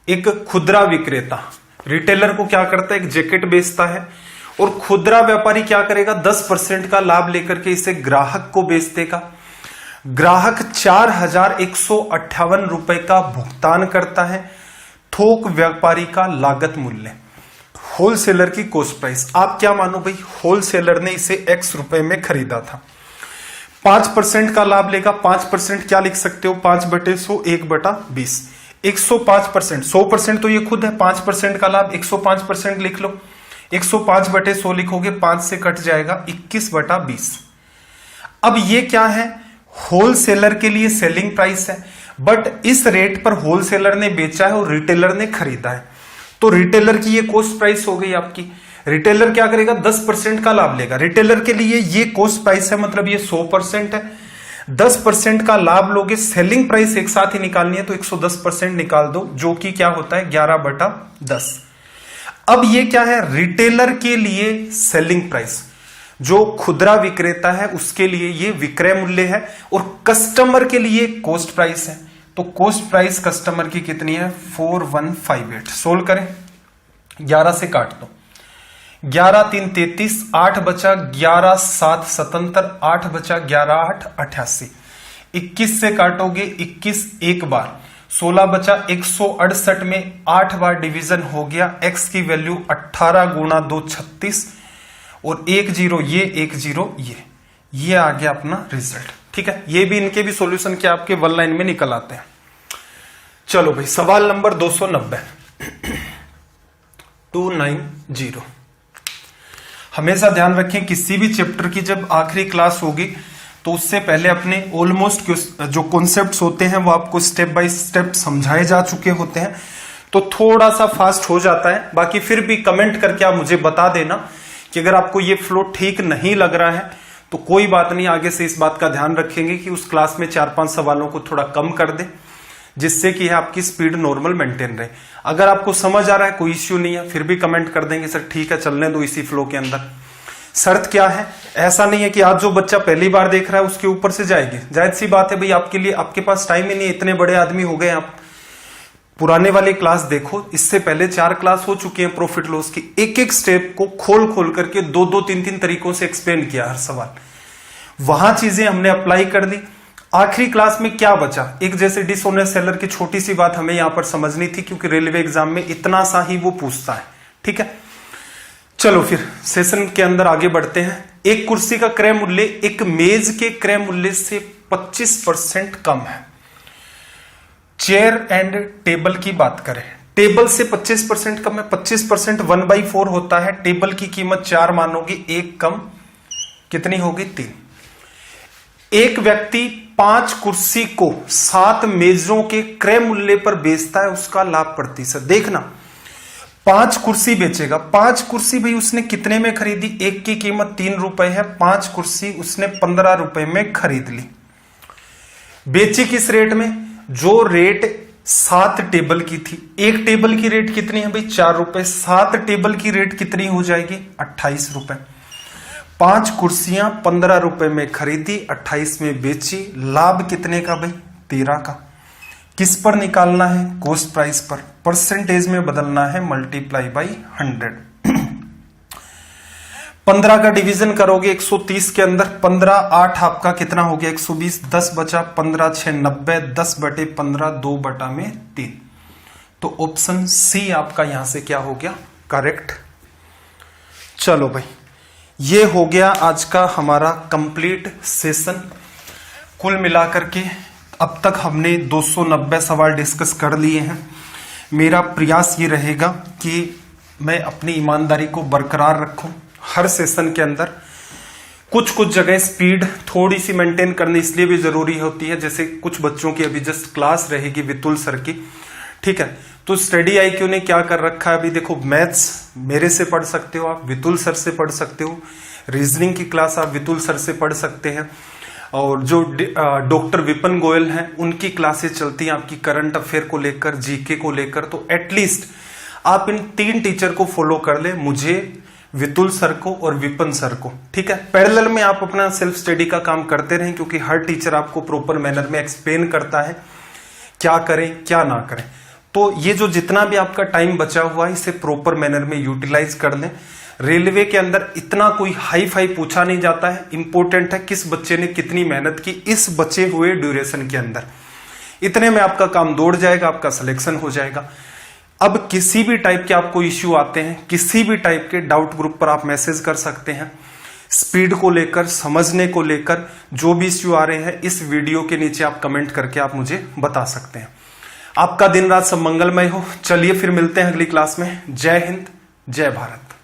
एक खुदरा विक्रेता, रिटेलर को क्या करता है? एक जैकेट बेचता है, और खुदरा व्यापारी क्या करेगा? 10% का लाभ लेकर के इसे ग्राहक को बेच देगा। ग्राहक 4158 रुपए का भुगतान करता है। थोक व्यापारी का लागत मूल्य, होलसेलर की कॉस्ट प्राइस। आप क्या मानो भाई? होलसेलर ने इसे x रुपए में खरीदा था, 5% का लाभ लेगा। 5% क्या लिख सकते हो? 5/100, 1/20। 105%, 100% तो ये खुद है, 5% का लाभ 105% लिख लो। 105/100 लिखोगे, 5 से कट जाएगा, 21/20। अब ये क्या है? होलसेलर के लिए सेलिंग प्राइस है, बट इस रेट पर होलसेलर ने बेचा है और रिटेलर ने खरीदा है, तो रिटेलर की ये कॉस्ट प्राइस हो गई आपकी। रिटेलर क्या करेगा? 10% का लाभ लेगा। रिटेलर के लिए ये कॉस्ट प्राइस है, मतलब ये 100% है। 10% का लाभ लोगे, सेलिंग प्राइस एक साथ ही निकालनी है, तो 110% निकाल दो, जो कि क्या होता है? 11/10। अब ये क्या है? रिटेलर के लिए सेलिंग प्राइस, जो खुदरा विक्रेता है उसके लिए ये विक्रय मूल्य है, और कस्टमर के लिए कॉस्ट प्राइस है। तो कॉस्ट प्राइस कस्टमर की कितनी है? 4158। सोल्व करें, 11 से काट दो, 11 3 33, 8 बचा 11 7 77, 8 बचा 11 8 88। 21 से काटोगे, 21 एक बार, 16 बचा 168 में 8 बार डिवीजन हो गया। x की वैल्यू 18 गुणा 2 36, और 1 0 ये 1 0 ये आ गया अपना रिजल्ट। ठीक है, ये भी इनके भी सॉल्यूशन क्या आपके 1 लाइन में निकल आते हैं। चलो भाई सवाल नंबर 290। 290। हमेशा ध्यान रखें, किसी भी चैप्टर की जब आखिरी क्लास होगी तो उससे पहले अपने ऑलमोस्ट जो कॉन्सेप्ट्स होते हैं वो आपको स्टेप बाय स्टेप समझाए जा चुके होते हैं, तो थोड़ा सा फास्ट हो जाता है। बाकी फिर भी कमेंट करके आप मुझे बता देना कि अगर आपको ये फ्लो ठीक नहीं लग रहा है तो कोई बात नहीं, आगे से इस बात का ध्यान रखेंगे कि उस क्लास में 4-5 सवालों को थोड़ा कम कर दे, जिससे कि आपकी स्पीड नॉर्मल मेंटेन रहे। अगर आपको समझ आ रहा है कोई इश्यू नहीं है, फिर भी कमेंट कर देंगे सर ठीक है चलने दो इसी फ्लो के अंदर। शर्त क्या है? ऐसा नहीं है कि आज जो बच्चा पहली बार देख रहा है उसके ऊपर से जाएगी, जाहिर सी बात है भाई, आपके लिए आपके पास टाइम ही नहीं, इतने बड़े आदमी हो गए आप। पुराने वाले क्लास देखो, इससे पहले 4 क्लास हो चुके हैं प्रॉफिट लॉस की, एक एक स्टेप को खोल खोल करके 2-2 3-3 तरीकों से एक्सप्लेन किया हर सवाल, वहां चीजें हमने अप्लाई कर दी। आखिरी क्लास में क्या बचा? एक जैसे डिसऑनेस्ट सेलर की छोटी सी बात हमें यहां पर समझनी थी, क्योंकि रेलवे एग्जाम में इतना सा ही वो पूछता है। ठीक है, चलो फिर सेशन के अंदर आगे बढ़ते हैं। एक कुर्सी का क्रय मूल्य एक मेज के क्रय मूल्य से 25% कम है। चेयर एंड टेबल की बात करें, टेबल से 25% कम है। 25% 1/4 होता है। टेबल की कीमत 4 मानोगे, 1 कम कितनी होगी? 3। एक व्यक्ति 5 कुर्सी को 7 मेजों के क्रय मूल्य पर बेचता है, उसका लाभ प्रतिशत देखना। 5 कुर्सी बेचेगा, 5 कुर्सी भाई उसने कितने में खरीदी? एक की कीमत 3 रुपए है, 5 कुर्सी उसने 15 रुपए में खरीद ली। बेची किस रेट में? जो रेट 7 टेबल की थी। एक टेबल की रेट कितनी है भाई? 4 रुपए। 7 टेबल की रेट कितनी हो जाएगी? 28 रुपए। 5 कुर्सियां 15 रुपए में खरीदी, 28 में बेची, लाभ कितने का भाई? 13 का। किस पर निकालना है? कॉस्ट प्राइस पर। परसेंटेज में बदलना है, मल्टीप्लाई बाई 100। 15 का डिवीजन करोगे 130 के अंदर, 15 8 आपका कितना हो गया? 120। 10 बचा, 15 6 90, 10/15 2/3। तो ऑप्शन सी आपका यहां से क्या हो गया? करेक्ट। चलो भाई, ये हो गया आज का हमारा कंप्लीट सेशन। कुल मिलाकर के अब तक हमने 290 सवाल डिस्कस कर लिए हैं। मेरा प्रयास ये रहेगा कि मैं अपनी ईमानदारी को बरकरार रखूं हर सेशन के अंदर। कुछ कुछ जगह स्पीड थोड़ी सी मेंटेन करनी इसलिए भी जरूरी होती है, जैसे कुछ बच्चों की अभी जस्ट क्लास रहेगी वितुल सर की, ठीक है। तो स्टडी आईक्यू ने क्या कर रखा है, अभी देखो मैथ्स मेरे से पढ़ सकते हो आप, वितुल सर से पढ़ सकते हो, रीजनिंग की क्लास आप वितुल सर से पढ़ सकते हैं, और जो डॉक्टर विपिन गोयल हैं उनकी क्लासेस चलती हैं आपकी करंट अफेयर को लेकर, जीके को लेकर। तो एटलीस्ट आप इन 3 टीचर को फॉलो कर ले, मुझे, वितुल सर को और विपिन सर को, ठीक है। पैरेलल में आप अपना सेल्फ स्टडी का काम करते रहें, क्योंकि हर टीचर आपको प्रॉपर मैनर में एक्सप्लेन करता है क्या करें क्या ना करें। तो ये जो जितना भी आपका टाइम बचा हुआ है इसे प्रॉपर मैनर में यूटिलाइज कर लें। रेलवे के अंदर इतना कोई हाई फाई पूछा नहीं जाता है, इंपॉर्टेंट है किस बच्चे ने कितनी मेहनत की इस बचे हुए ड्यूरेशन के अंदर, इतने में आपका काम दौड़ जाएगा, आपका सिलेक्शन हो जाएगा। अब किसी भी टाइप के आपको इश्यू आते हैं, किसी भी टाइप के डाउट ग्रुप पर आप मैसेज कर सकते हैं, स्पीड को लेकर, समझने को लेकर जो भी इश्यू आ रहे हैं इस वीडियो के नीचे आप कमेंट करके आप मुझे बता सकते हैं। आपका दिन रात सब मंगलमय हो। चलिए फिर मिलते हैं अगली क्लास में। जय हिंद, जय भारत।